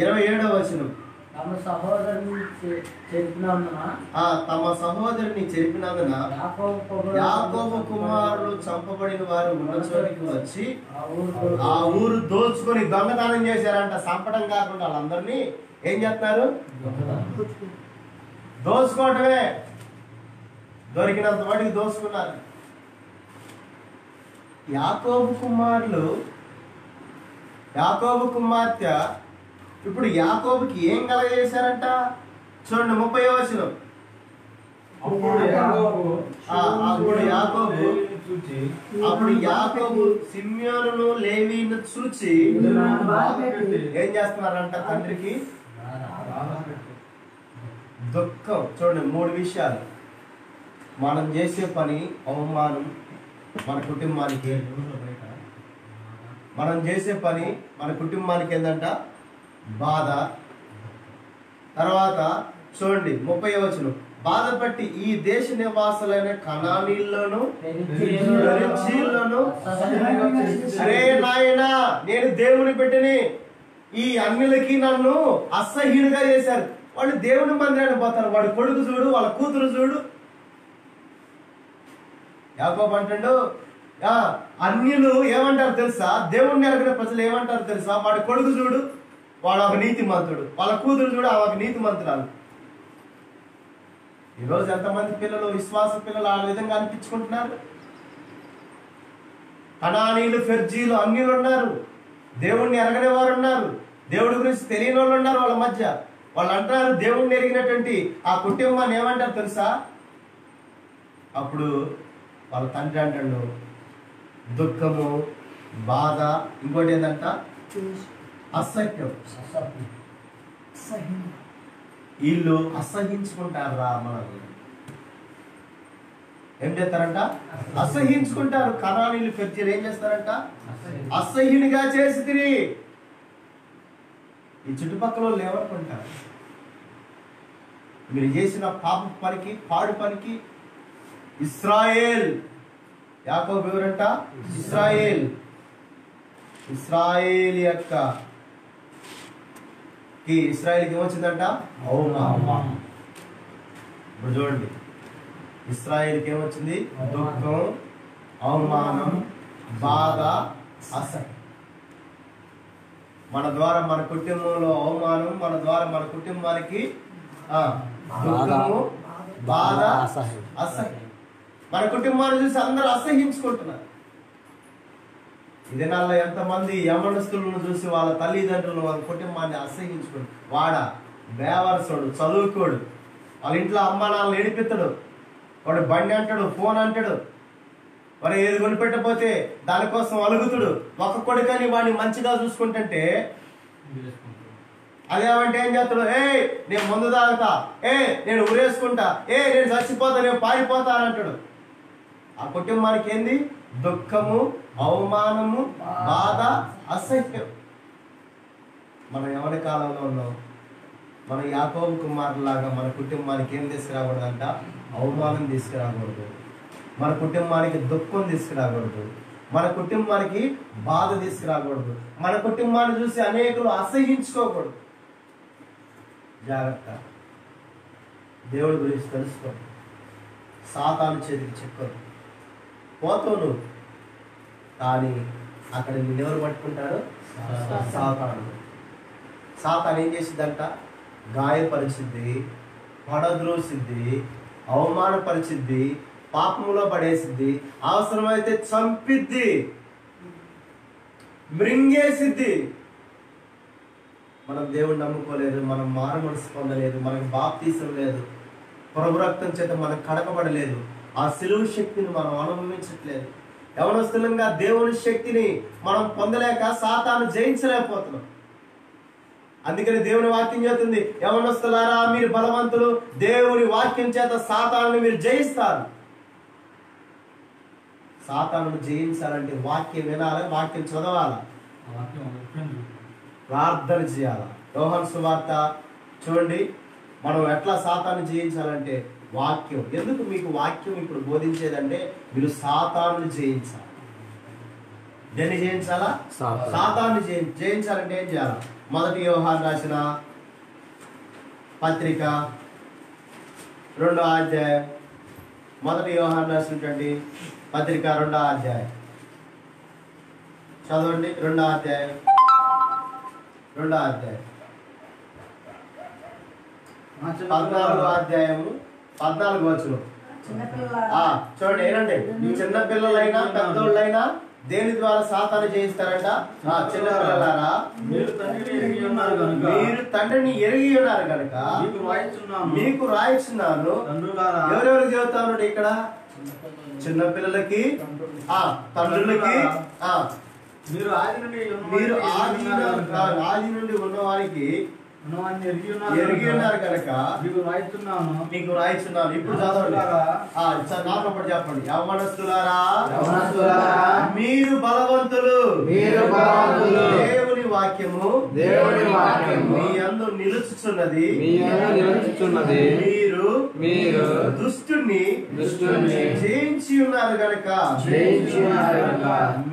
27వ వచనం. తమ సహోదరుని చెరిపినందున యాకోబు కుమారులు చంపబడిన వారు ఉన్న చోటికి వచ్చి ఆ ఊరు దోచుకొని దొంగతనం చేశారంట. చంపడం కాకుండా వాళ్ళందరినీ ఏం చేస్తున్నారు? దోచుకోవటమే. దొరికినంత వాటికి దోచుకున్నారు. యాకోబు కుమార్తె ఇప్పుడు యాకోబుకి ఏం కలగజేశారంట? చూడండి 30వ వచనం. అప్పుడు యాకోబు సిమ్యోనును లేవీను చూచి ఏం చేస్తున్నారంట? తండ్రికి దుఃఖం. చూడండి 3 విషయాలు. మనం చేసే పని అవమానం మన కుటుంబానికి. మనం చేసే పని మన కుటుంబానికి ఏంటంట? బాధ. తర్వాత చూడండి 30వ వచనం. బాధపట్టి ఈ దేశ నివాసులైన కనానీల్లోను అరే నాయనా, నేను దేవుని పెట్టిని, ఈ అన్యులకి నన్ను అసహ్యుడిగా చేశారు. వాళ్ళు దేవుని మందిరానికి పోతారు. వాడు కొడుకు చూడు, వాళ్ళ కూతురు చూడు. యాకోబు అంటాడు, అన్యులు ఏమంటారు తెలుసా? దేవుణ్ణి ఎరగిన ప్రజలు ఏమంటారు తెలుసా? వాడి కొడుకు చూడు, వాడు ఒక నీతి మంతుడు, వాళ్ళ కూతురు చూడు, ఆమె ఒక నీతి మంతురాలు. ఈరోజు ఎంతమంది పిల్లలు, విశ్వాస పిల్లలు ఆ విధంగా అనిపించుకుంటున్నారు? కనానీలు, ఫెర్జీలు, అన్యులు ఉన్నారు, దేవుణ్ణి ఎరగని వారు ఉన్నారు, దేవుడి గురించి తెలియని వాళ్ళు ఉన్నారు. వాళ్ళ మధ్య వాళ్ళు అంటారు, దేవుణ్ణి ఎరిగినటువంటి ఆ కుటుంబాన్ని ఏమంటారు తెలుసా? అప్పుడు వాళ్ళ తండ్రి అంటాడు, దుఃఖము, బాధ, ఇంకోటి ఏంటంట అసహ్యం. వీళ్ళు అసహించుకుంటారా మనల్ని? ఏం చేస్తారంట? అసహించుకుంటారు. కనానీయులు పెద్దలు ఏం చేస్తారంట? అసహ్యునిగా చేసి తిరిగి ఈ చుట్టుపక్కల వాళ్ళు ఏమనుకుంటారు? మీరు చేసిన పాప పనికి, పాడు పనికి ఇశ్రాయేల్, యాకోబు ఎవరంట? ఇశ్రాయేల్. ఇశ్రాయేల్ యొక్క ఇశ్రాయేల్కి ఏమొచ్చిందంట? అవమానం. ఇప్పుడు చూడండి, ఇశ్రాయేల్కి ఏమొచ్చింది? దుఃఖం, అవమానం, బాధ, అసహ్యం. మన ద్వారా మన కుటుంబంలో అవమానం, మన ద్వారా మన కుటుంబానికి దుఃఖము, బాధ, అసహ్యం. మన కుటుంబాన్ని చూసి అందరూ అసహ్యించుకుంటున్నారు. ఇదేనాల్లో ఎంతమంది యవనస్తులను చూసి వాళ్ళ తల్లిదండ్రులు, వాళ్ళ కుటుంబాన్ని అసహ్యించుకుంటారు. వాడ బేవర్సోడు, చదువుకోడు, వాళ్ళ ఇంట్లో అమ్మ నాన్నలు ఏడిపిస్తాడు, వాడు బండి అంటాడు, ఫోన్ అంటాడు, మరి ఏది కొనిపెట్టకపోతే దానికోసం అలుగుతుడు. ఒక కొడుకని వాడిని మంచిగా చూసుకుంటుంటే అదేమంటే ఏం చేస్తాడు? నేను ముందు తాగుతా, నేను ఊరేసుకుంటా, నేను చచ్చిపోతా, నేను పారిపోతా అని అంటాడు. ఆ కుటుంబానికి ఏంది? దుఃఖము, అవమానము, బాధ, అసహ్యం. మనం ఎవరి కాలంలో ఉన్నాం? మన యాకోబు కుమారులాగా మన కుటుంబానికి ఏం తీసుకురాకూడదంట? అవమానం తీసుకురాకూడదు. మన కుటుంబానికి దుఃఖం తీసుకురాకూడదు. మన కుటుంబానికి బాధ తీసుకురాకూడదు. మన కుటుంబాన్ని చూసి అనేకులు అసహించుకోకూడదు. జాగ్రత్త. దేవుడి గురించి తెలుసుకో. సాతాను చేతికి చిక్కదు, పోతావు నువ్వు. కానీ అక్కడ నిన్నెవరు పట్టుకుంటారు? సాతాను. సాతాను ఏం చేసిద్దంట? గాయపరిచిద్ది, పడద్రోసిద్ది, అవమానపరిచిద్ది, పాపములో పడేసిద్ది, అవసరమైతే చంపిద్ది, మృంగేసిద్ది. మనం దేవుడిని నమ్ముకోలేదు, మనం మారు మనసు పొందలేదు, మనకు బాప్తీసం లేదు, ప్రభు రక్తం చేత మనం కడపబడలేదు, ఆ సిలువ శక్తిని మనం అనుభవించట్లేదు. యవనస్తులంగా దేవుని శక్తిని మనం పొందలేక సాతాను జయించలేకపోతున్నాం. అందుకని దేవుని వాక్యం చెబుతుంది, యవనస్తులారా మీరు బలవంతులు, దేవుని వాక్యం చేత సాతానుని మీరు జయిస్తారు. సాతానుని జయించాలంటే వాక్యం వినాలి, వాక్యం చదవాలి, ప్రార్థన చేయాలి. యోహాను సువార్త చూడండి, మనం ఎట్లా సాతాను జయించాలంటే వాక్యం. ఎందుకు మీకు వాక్యం ఇప్పుడు బోధించేదంటే మీరు సాతానుని జయించాలి. దేన్ని జయించాలా? సాతానుని జయించాలంటే ఏం చేయాలి? మొదటి యోహాను రాసిన పత్రిక 2వ అధ్యాయం, మొదటి యోహాను రాసినటువంటి పత్రిక 2వ అధ్యాయం చదవండి. 2వ అధ్యాయం 14వ అధ్యాయము 14వ వచనం చూడండి. ఏంటంటే చిన్న పిల్లలైనా పెద్దోళ్ళైనా దేని ద్వారా సాతాను జయిస్తారంట? చిన్న పిల్లలారా మీరు తండ్రిని ఎరిగి ఉన్నారు కనుక మీకు రాయిస్తున్నాను. ఎవరెవరు చెబుతారు ఇక్కడ? చిన్న పిల్లలకి, తండ్రులకి, మీరు ఆది నుండి ఉన్నవారికి ఎరిగి ఉన్నారు కనుక మీకు రాయిస్తున్నాను. ఇప్పుడు చదవండి, నాకప్పుడు చెప్పండి. యవ్వనస్తులారా మీరు బలవంతులు, దేవుని వాక్యము మీ యందు నిలుచుచున్నది, మీరు దుష్టుని జయించి ఉన్నారు కనుక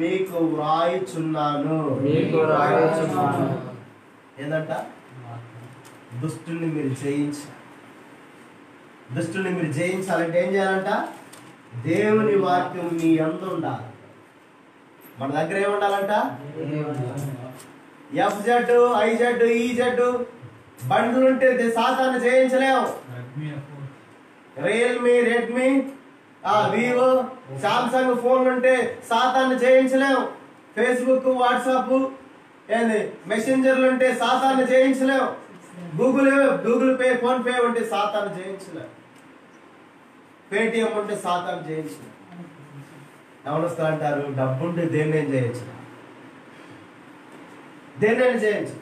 మీకు వ్రాయిచున్నాను. ఏందంట? దుష్టుని మీరు జయించాలంటే ఏం చేయాలంట? దేవుని వాక్యం మీ యందు ఉండాలి. మన దగ్గర ఏముండాలంట? FZ, IZ, EZ బండ్లుంటే సాతాను జయించలేము. రియల్మీ, రెడ్మీ, వివో, సామ్సంగ్ ఫోన్లు ఉంటే సాతాను జయించలేము. ఫేస్బుక్, వాట్సాప్, మెసెంజర్లు ఉంటే సాతాను జయించలేము. గూగుల్ పే, ఫోన్ పే ఉంటే సాతాను జయించలేము. పేటిఎం ఉంటే సాతాను జయించలేము. ఎవరు అంటారు? డబ్బుంటే దేన్ని ఏం చేయొచ్చు? దేనిని జయించు.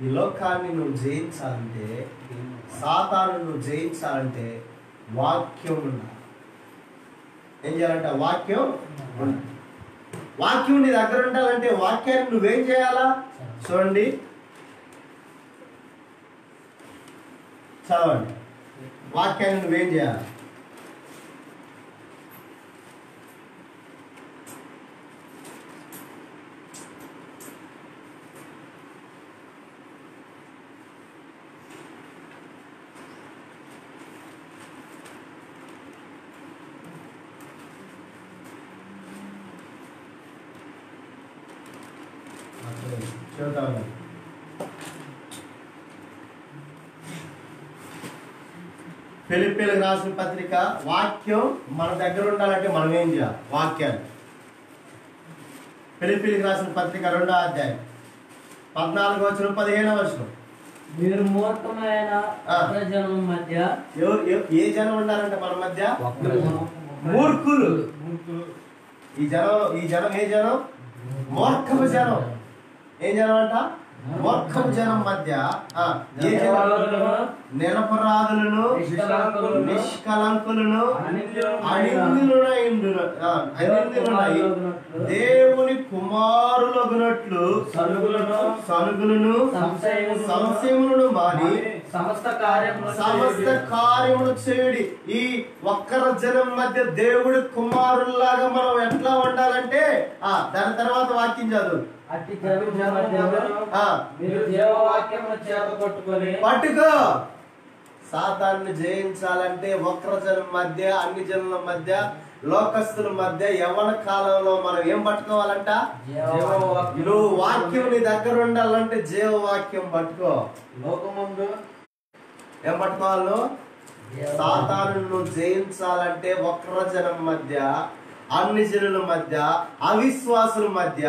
ఈ లోకాన్ని నువ్వు జయించాలంటే, సాతాను నువ్వు జయించాలంటే వాక్యం ఉండాలి. ఏం చేయాలంటే వాక్యం ఉండాలి. వాక్యం నీ దగ్గర ఉండాలంటే వాక్యాన్ని నువ్వేం చేయాలా? చూడండి, చదవండి. వాక్యాన్ని నువ్వేం చేయాలి? చూద్దాం. ఫిలిప్పీలకు రాసిన పత్రిక. వాక్యం మన దగ్గర ఉండాలంటే మనం ఏం చేయాలి? వాక్యాన్ని. ఫిలిప్పీలకు రాసిన పత్రిక 2వ అధ్యాయం 14వ వచనం 15వ వచనం. మీరు మూర్ఖమైన జనం మధ్య, ఏ జనం ఉండాలంటే మన మధ్య? మూర్ఖులు. ఈ జనం ఏ జనం? మూర్ఖపు జనం. ఏం జనం అంట? మూర్ఖపు జనం మధ్య ఏ జనం? నిరపరాధులను, నిష్కలంకులను, అనిందులునై దేవుని కుమారులగునట్లు సనుగులను సంశయములను మాని సమస్త కార్యములు చేయుడి. ఈ ఒక్కర జనం మధ్య దేవుడి కుమారుల్లాగా మనం ఎట్లా ఉండాలంటే దాని తర్వాత వాక్యం చదువు. పట్టుకో. సాతాన్ని జయించాలంటే వక్ర జనం మధ్య, అన్ని జనుల మధ్య, లోకస్తుల మధ్య యవ్వన కాలంలో మనం ఏం పట్టుకోవాలంట? నువ్వు వాక్యం నీ దగ్గర ఉండాలంటే జీవవాక్యం పట్టుకో. లోకముందు ఏం పట్టుకోవాలి? సాతాను జయించాలంటే వక్ర జనం మధ్య, అన్ని జనుల మధ్య, అవిశ్వాసుల మధ్య,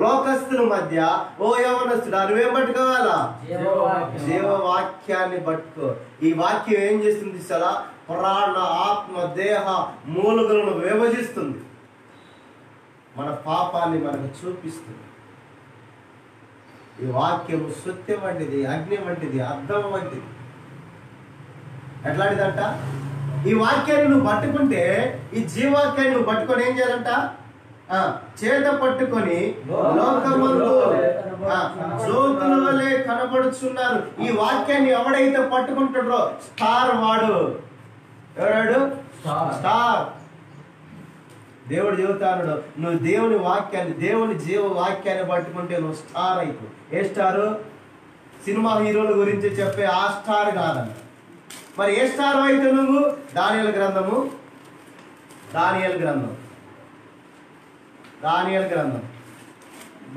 లోకస్తుల మధ్య, ఓ యవనస్తుడు నువ్వేం పట్టుకోవాలా? జీవవాక్యాన్ని పట్టుకో. ఈ వాక్యం ఏం చేస్తుంది? చాలా ప్రాణ, ఆత్మ, దేహ మూలుగులను విభజిస్తుంది. మన పాపాన్ని మనకు చూపిస్తుంది. ఈ వాక్యము సత్యం వంటిది, అగ్ని వంటిది, అద్దం వంటిది. ఎట్లాంటిదంట? ఈ వాక్యాన్ని నువ్వు పట్టుకుంటే, ఈ జీవాక్యాన్ని నువ్వు పట్టుకొని ఏం చేయాలంట? చేత పట్టుకొని లోకమందు జ్యోతుల వలె కనబడుచున్నారు. ఈ వాక్యాన్ని ఎవడైతే పట్టుకుంటాడో స్టార్ వాడు. ఎవడాడు? స్టార్. దేవుడు చెబుతాడు, నువ్వు దేవుని వాక్యాన్ని, దేవుని జీవ వాక్యాన్ని పట్టుకుంటే నువ్వు స్టార్ అయిపో. ఏ స్టారు? సినిమా హీరోల గురించి చెప్పే ఆ స్టార్ కాదంట. మరి ఏ స్టార్ అయితే నువ్వు? దానియేలు గ్రంథం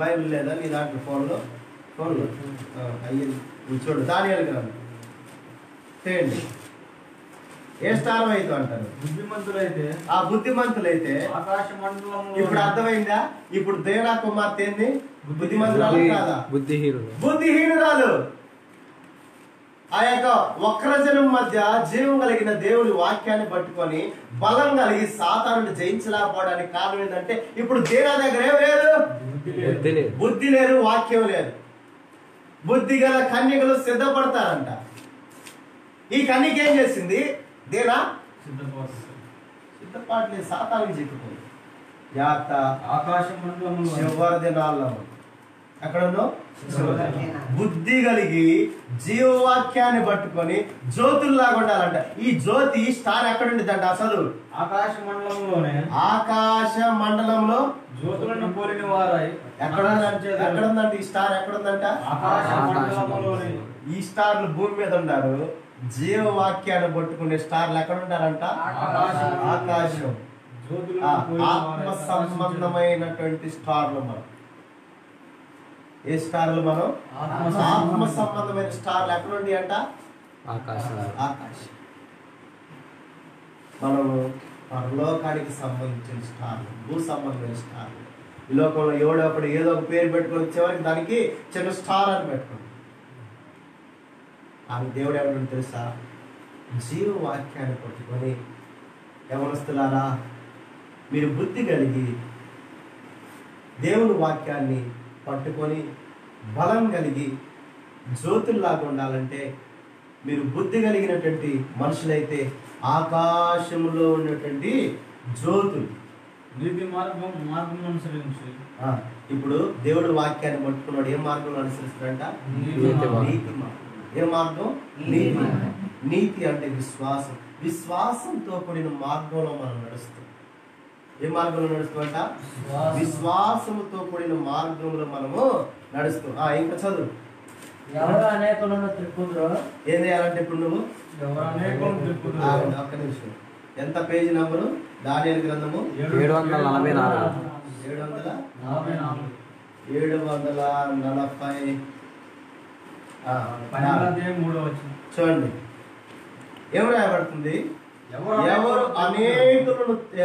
బైబిల్ లేదా నీ దాంట్లో? ఫోన్లో చూడు. దానియేలు గ్రంథం చేయండి. ఏ స్టార్ అయితే అంటారు? బుద్ధిమంతులైతే ఆకాశ మండలం. ఇప్పుడు అర్థమైందా? ఇప్పుడు దేనా కుమార్తె ఏంది? బుద్ధిమంతురాలు కాదా? బుద్ధిహీనురాలు. ఆ యొక్క వక్రజనం మధ్య జీవం కలిగిన దేవుని వాక్యాన్ని పట్టుకొని బలం కలిగి సాతానుని జయించలేకపోవడానికి కారణం ఏంటంటే, ఇప్పుడు దేనా దగ్గర ఏం లేదు? బుద్ధి లేదు, వాక్యం లేదు. బుద్ధి గల కన్యకలు సిద్ధపడతారంట. ఈ కన్యక ఏం చేసింది? దేనా సిద్ధపాటు సాతానికి చెప్పుకుంది. జాగ్రత్త. ఆకాశ మండలం చివరి దినాల్లో అక్కడ బుద్ధి కలిగి జీవవాక్యాన్ని పట్టుకొని జ్యోతుల్లాగా ఉండాలంట. ఈ జ్యోతి స్టార్ ఎక్కడ ఉండిద్దంట? అసలు ఆకాశ మండలంలోనే, ఆకాశ మండలంలో జ్యోతులను పోలిన వారై. ఎక్కడుందంట ఈ స్టార్? ఎక్కడుందంట? ఆకాశ మండలంలోనే. ఈ స్టార్లు భూమి మీద ఉన్నారు. జీవవాక్యాన్ని పట్టుకునే స్టార్లు ఎక్కడ ఉంటారంట? ఆకాశం. ఆత్మ సంబంధమైనటువంటి స్టార్లు మనం. ఏ స్టార్లు మనం? ఆత్మ సంబంధమైన స్టార్లు ఎక్కడ ఉండి అంట? ఆకాశం. మనము పరలోకానికి సంబంధించిన స్టార్లు, భూ సంబంధమైన స్టార్లు. ఈ లోకంలో ఎవడప్పుడు ఏదో ఒక పేరు పెట్టుకొని వచ్చేవారికి దానికి చిన్న స్టార్ అని పెట్టుకోండి. ఆమె దేవుడు ఏమన్నా తెలుసా? జీవవాక్యాన్ని పట్టుకొని, యవనస్తులారా మీరు బుద్ధి కలిగి దేవుని వాక్యాన్ని పట్టుకొని బలం కలిగి జ్యోతుల్లాగా ఉండాలంటే మీరు బుద్ధి కలిగినటువంటి మనుషులైతే ఆకాశంలో ఉన్నటువంటి జ్యోతులు. నీతి మార్గం అనుసరించి. ఇప్పుడు దేవుడు వాక్యాన్ని పట్టుకున్నాడు, ఏ మార్గంలో అనుసరిస్తాడంట? నీతి మార్గం. ఏ మార్గం? నీతి. నీతి అంటే విశ్వాసం. విశ్వాసంతో కూడిన మార్గంలో మనం నడుస్తాం. ఏ మార్గంలో నడుస్తామంట? విశ్వాసంతో కూడిన మార్గంలో మనము నడుస్తాం. ఇంకా చదువు. ఎవరు అనేకులను త్రిప్పుదురో. ఏం చేయాలంటే ఇప్పుడు నువ్వు ఒక్క నిమిషం, ఎంత పేజీ నంబరు? దానియేలు గ్రంథము 744. 740. చూడండి ఏం రాయబడుతుంది? ఎవరు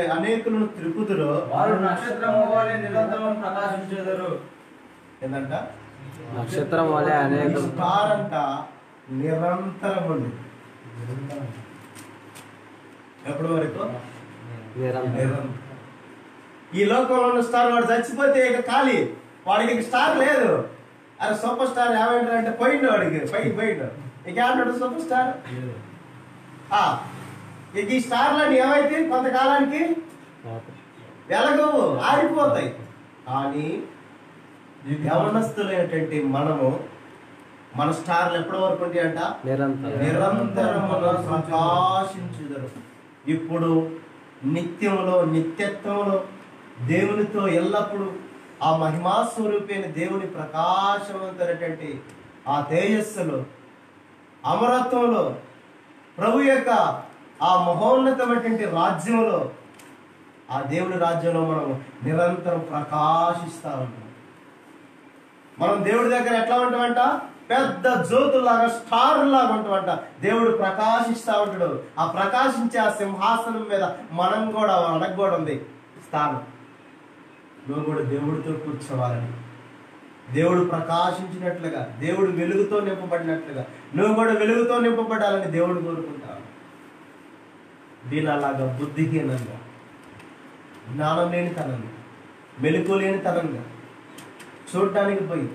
అనేకులను త్రిప్పుదురో వారు నక్షత్రము వలె నిరంతరం ప్రకాశించెదరు. ఏంటంట? నక్షత్రం వలె అనేక స్టార్ అంట నిరంతరం ఉంది. ఎప్పటి వరకు? నిరంతరం. ఈ లోకంలో ఉన్న స్టార్ వాడు చచ్చిపోతే ఇక ఖాళీ, వాడికి స్టార్ లేదు. అరే సూపర్ స్టార్ ఏమంటారు అంటే పోయిండు, వాడికి పైకి పోయిండు. ఇక ఏమంటాడు సూపర్ స్టార్? ఇక ఈ స్టార్లని ఏమైతే కొంతకాలానికి వెలగవు, ఆరిపోతాయి. కానీ యవనస్తులైనటువంటి మనము, మన స్టార్లు ఎప్పటి వరకు ఉంటాయి అంట? నిరంతరం ప్రకాశించుదరు. ఇప్పుడు నిత్యంలో, నిత్యత్వంలో దేవునితో ఎల్లప్పుడూ ఆ మహిమా స్వరూపైన దేవుని ప్రకాశవంతమైనటువంటి ఆ తేజస్సులో, అమరత్వంలో, ప్రభు యొక్క ఆ మహోన్నతమైనటువంటి రాజ్యంలో, ఆ దేవుని రాజ్యంలో మనం నిరంతరం ప్రకాశిస్తూ ఉంటాం. మనం దేవుడి దగ్గర ఎట్లా ఉంటామంట? పెద్ద జ్యోతులాగా, స్టార్ లాగా ఉంటామంట. దేవుడు ప్రకాశిస్తూ ఉంటాడు. ఆ ప్రకాశించే ఆ సింహాసనం మీద మనం కూడా, మనకు కూడా ఉంది స్థానం. నువ్వు కూడా దేవుడితో కూర్చోవాలని, దేవుడు ప్రకాశించినట్లుగా, దేవుడు వెలుగుతో నింపబడినట్లుగా నువ్వు కూడా వెలుగుతో నింపబడాలని దేవుడు కోరుకుంటావు. దీనిలాగా బుద్ధిహీనంగా, జ్ఞానం లేని తనంగా, మెలకు లేని తనంగా, చూడటానికి పోయి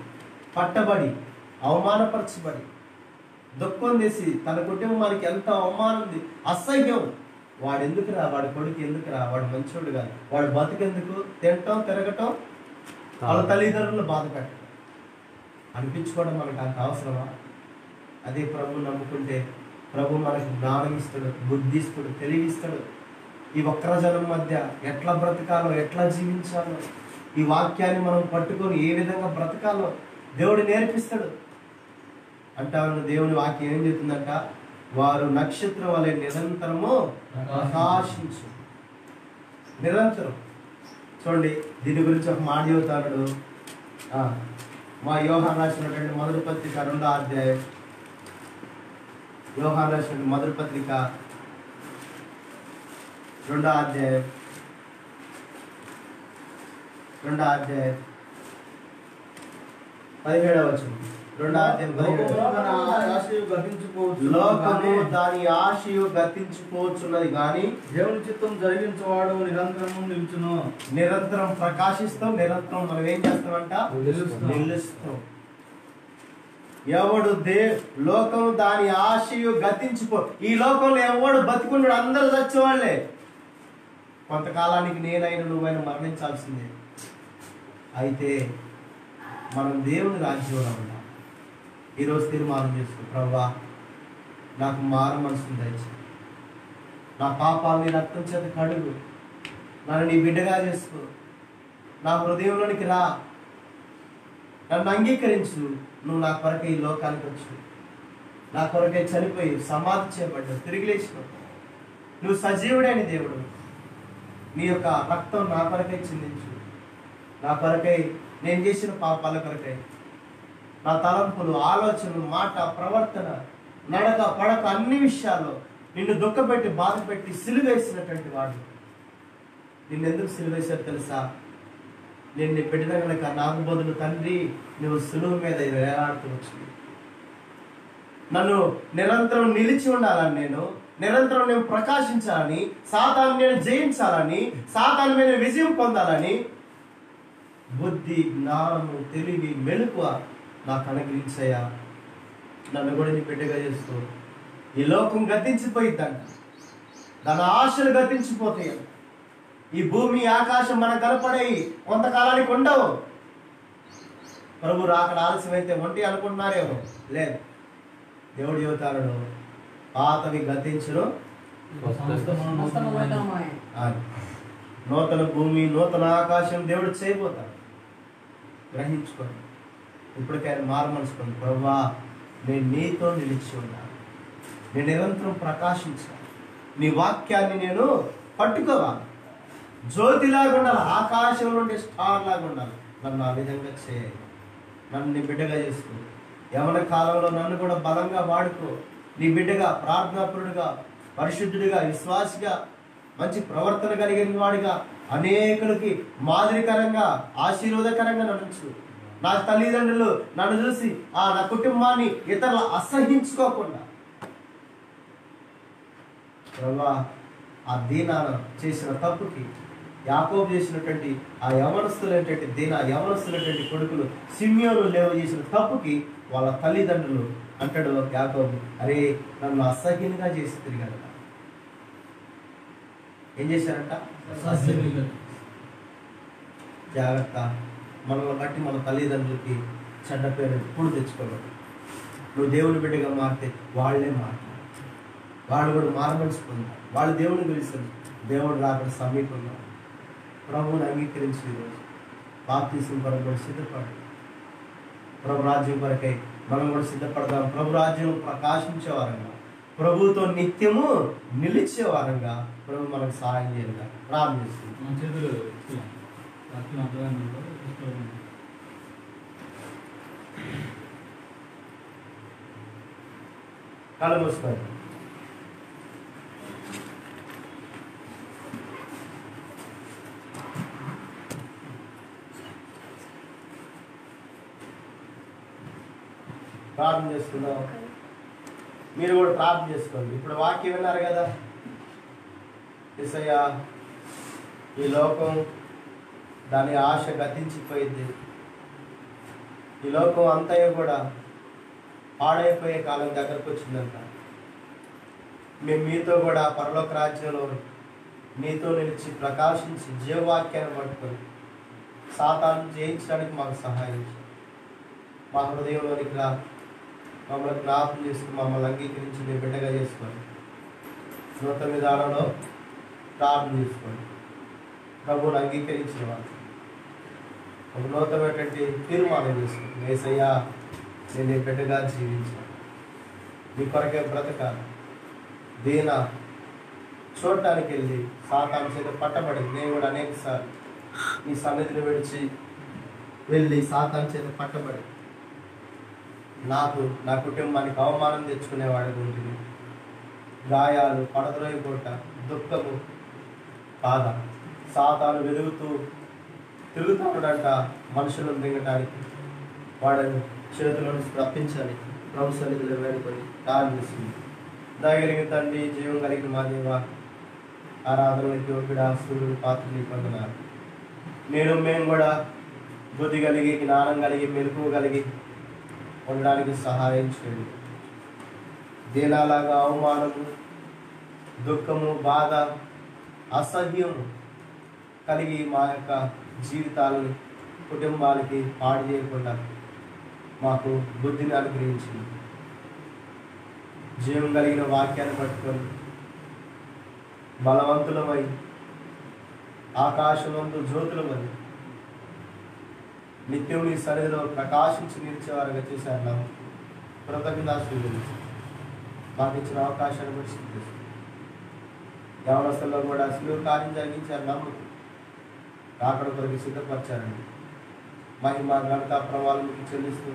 పట్టబడి అవమానపరచబడి దుఃఖం చేసి తన కుటుంబానికి ఎంత అవమానం ఉంది, అసహ్యం. వాడు ఎందుకురా, వాడి కొడుకు ఎందుకురా, వాడు మంచోడు కాదు, వాడు బతుకెందుకు, తినటం తిరగటం, వాళ్ళ తల్లిదండ్రులు బాధ పెట్టడం అనిపించుకోవడం మనకు అంత అవసరమా? అదే ప్రభు నమ్ముకుంటే ప్రభు మనకు జ్ఞానం ఇస్తాడు, బుద్ధి ఇస్తాడు, తెలివిస్తాడు. ఈ వక్రజనం మధ్య ఎట్లా బ్రతకాలో, ఎట్లా జీవించాలో, ఈ వాక్యాన్ని మనం పట్టుకొని ఏ విధంగా బ్రతకాలో దేవుడు నేర్పిస్తాడు. అంటాను దేవుని వాక్యం ఏం చెప్తుందంట? వారు నక్షత్రం వలె నిరంతరము ప్రకాశించు. నిరంతరం. చూడండి, దీని గురించి ఒక మాట చెబుతాడు. మా యోహాను రాసినటువంటి మొదటి పత్రిక 2వ అధ్యాయం. యోహాను రాసినటువంటి మొదటి పత్రిక 2వ అధ్యాయం 17వ వచనం. 2వ అధ్యాయం 17. లోకము దాని ఆశయు గతించిపోతున్నది కానీ దేవుని చిత్తం జరిగించేవాడు నిరంతరం నిలుచును. నిరంతరం ప్రకాశిస్తాం. నిరంతరం మనం ఏం చేస్తామంట? నిలుస్తాం. ఎవడు లోకం దాని ఆశయు గతించిపో. ఈ లోకంలో ఎవడు బతికున్నాడు? అందరూ చచ్చేవాళ్లే. కొంతకాలానికి నేనైనా నువ్వైనా మరణించాల్సిందే. అయితే మనం దేవుని రాజ్యంలో ఉన్నాం. ఈరోజు తీర్మానం చేసుకో, ప్రభువా నాకు మారు మనసును దయచేయి, నా పాపాన్ని రక్తం చేత కడుగు, నన్ను నీ బిడ్డగా చేసుకో, నా హృదయంలోనికి రా, నన్ను అంగీకరించు. నువ్వు నా కొరకై ఈ లోకానికి వచ్చు, నా కొరకై చనిపోయి సమాధి చేయబడ్డావు, తిరిగి లేచినావు. నువ్వు సజీవుడైన దేవుడు. నీ యొక్క రక్తం నా కొరకై చిందించు, నా కొరకై, నేను చేసిన పాపాల కొరకై, నా తలంపులు, ఆలోచనలు, మాట, ప్రవర్తన, నడక, పడక, అన్ని విషయాల్లో నిన్ను దుఃఖపెట్టి, బాధపెట్టి సిలువేసినటువంటి వాడు. నిన్నెందుకు సిలువేశారు తెలుసా? నేను నీ బిడ్డన కనుక నాకు బదులు తండ్రి నువ్వు సులువు మీద వేలాడుతూ వచ్చింది. నన్ను నిరంతరం నిలిచి ఉండాలని, నేను నిరంతరం నేను ప్రకాశించాలని, సాతాను నేను జయించాలని, సాతాను మీద విజయం పొందాలని బుద్ధి, జ్ఞానము, తెలివి, మెలకువ నాకు అనుగ్రహించయ్యా, నన్ను కూడా నీ బిడ్డగా చేస్తూ. ఈ లోకం గతించిపోయిద్దంట, దాని ఆశలు గతించిపోతాయి. ఈ భూమి ఆకాశం మనకు కనపడేవి కొంతకాలానికి ఉండవు. ప్రభు రాకడ ఆలస్యమైతే ఒంటి అనుకుంటున్నారేమో, లేదు. దేవుడు చెబుతాడు, పాతవి గతించును, నూతన భూమి నూతన ఆకాశం దేవుడు చేయబోతాడు. గ్రహించుకోండి. ఇప్పటికైనా మారమనుకోండి. ప్రభువా, నేను నీతో నిలిచి ఉన్నాను, నేను నిరంతరం ప్రకాశించాను, నీ వాక్యాన్ని నేను పట్టుకోవాలి, జ్యోతిలాగా ఉండాలి, ఆకాశంలో ఉండే స్టార్ లాగా ఉండాలి. నన్ను ఆ విధంగా చేయాలి. నన్ను నీ బిడ్డగా చేసుకో. యవన కాలంలో నన్ను కూడా బలంగా వాడుకో. నీ బిడ్డగా, ప్రార్థనాపరుడుగా, పరిశుద్ధుడిగా, విశ్వాసిగా, మంచి ప్రవర్తన కలిగిన వాడిగా, అనేకులకి మాదిరికరంగా, ఆశీర్వాదకరంగా నడుచు. నా తల్లిదండ్రులు నన్ను చూసి నా కుటుంబాన్ని ఇతరులు అసహించుకోకుండా, ప్రభా, ఆ దీనాన చేసిన తప్పుకి, యాకోబు చేసినటువంటి ఆ యవనస్తులైనటువంటి కొడుకులు సిమ్యోను లేవ చేసిన తప్పుకి వాళ్ళ తల్లిదండ్రులు అంటాడు యాకోబు, అరే నన్ను అసహ్యంగా చేసి తిరిగాడు. ఏం చేశారంట? జాగ్రత్త. మనల్ని బట్టి మన తల్లిదండ్రులకి చెడ్డ పేరు ఎప్పుడు తెచ్చుకోవాలి. నువ్వు దేవుని బిడ్డగా మారితే వాళ్ళే మారుతారు, వాళ్ళు కూడా మారమలుచుకుంటారు, వాళ్ళు దేవుని పిలుస్తారు. దేవుడు రాకుండా సమీపంగా ప్రభువుని అంగీకరించి ఈరోజు బాప్తీసం కొరకు కూడా సిద్ధపడు. ప్రభు రాజ్యం కొరకై మనం కూడా సిద్ధపడదాం. ప్రభు రాజ్యం ప్రకాశించే వారంగా, ప్రభువుతో నిత్యము నిలిచే వారంగా ప్రభు మనకు సహాయం చేయాలిగా ప్రార్థిస్తుంది. కళ్ళు మూసుకోండి. ప్రార్థన చేసుకుందాం. మీరు కూడా ప్రార్థన చేసుకోండి. ఇప్పుడు వాక్యం విన్నారు కదా, యేసయ్యా, ఈ లోకం దాని ఆశ గతించిపోయింది, ఈ లోకం అంతయు కూడా పాడైపోయే కాలం దగ్గరకు వచ్చిందంట. మేము మీతో కూడా పరలోక రాజ్యంలో మీతో నిలిచి ప్రకాశించి జీవవాక్యాన్ని పట్టుకొని సాతాను జయించడానికి మాకు సహాయం చేయండి. మా హృదయంలోనికి రా, మమ్మల్ని జ్ఞాపకం చేసుకుని మమ్మల్ని అంగీకరించి మీ బిడ్డగా చేసుకోండి. నూతన విధానంలో ప్రార్థన చేసుకోండి. ప్రభువుని అంగీకరించిన వాళ్ళు ఒక నూతనమైనటువంటి తీర్మానం చేసుకోండి. యేసయ్యా, నేను నీ బిడ్డగా జీవించాను, నీ కొరకే బ్రతకాలి. దీన చూడటానికి వెళ్ళి సాతాను చేత పట్టబడింది. నేను కూడా అనేకసార్లు నీ సన్నిధిని విడిచి వెళ్ళి సాతాను చేత పట్టబడి నాకు, నా కుటుంబానికి అవమానం తెచ్చుకునేవాడిగా ఉంటుంది. గాయాలు, పడద్రోయకోట, దుఃఖము, బాధ. సాతాను తిరుగుతాడంట మనుషులను దిగటానికి. వాడిని చేతిలో నుంచి తప్పించాలి. ప్రభు సన్నిధిలో వేడుకొని ప్రార్థిస్తుంది. దయగలిగిన తండ్రి, జీవం కలిగిన మా దేవ, ఆరాధనలకి ఒకటి సూర్యుడు పాత్రని పొందినారు. మేము కూడా బుద్ధి కలిగి, జ్ఞానం కలిగి, మెలకువ కలిగి ఉండడానికి సహాయం చేయండి. దీనాలాగా అవమానము, దుఃఖము, బాధ, అసహ్యము కలిగి మా యొక్క జీవితాలని, కుటుంబాలకి పాడు చేయకుండా మాకు బుద్ధిని అనుగ్రహించింది. జీవం కలిగిన వాక్యాన్ని పట్టుకొని బలవంతులమై, ఆకాశమందు జ్యోతులమై, నిత్యం నీ సన్నిధిలో ప్రకాశించి నిలిచేవారుగా చేశారు. కృతజ్ఞతాస్తుతులు మాకు ఇచ్చిన అవకాశాన్ని బట్టి సిద్ధిస్తుంది. యవనస్తుల్లో కూడా శిలువ కార్యం జరిగించారు. నమ్ముతూ రాకడ కొరకు సిద్ధపరిచారండి. మహిమ, ఘనత, ప్రభావాలు మీకు చెల్లిస్తూ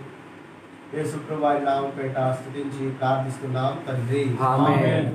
యేసు ప్రభువు వారి నామం పేట స్తుతించి ప్రార్థిస్తున్నాం తండ్రి. ఆమేన్.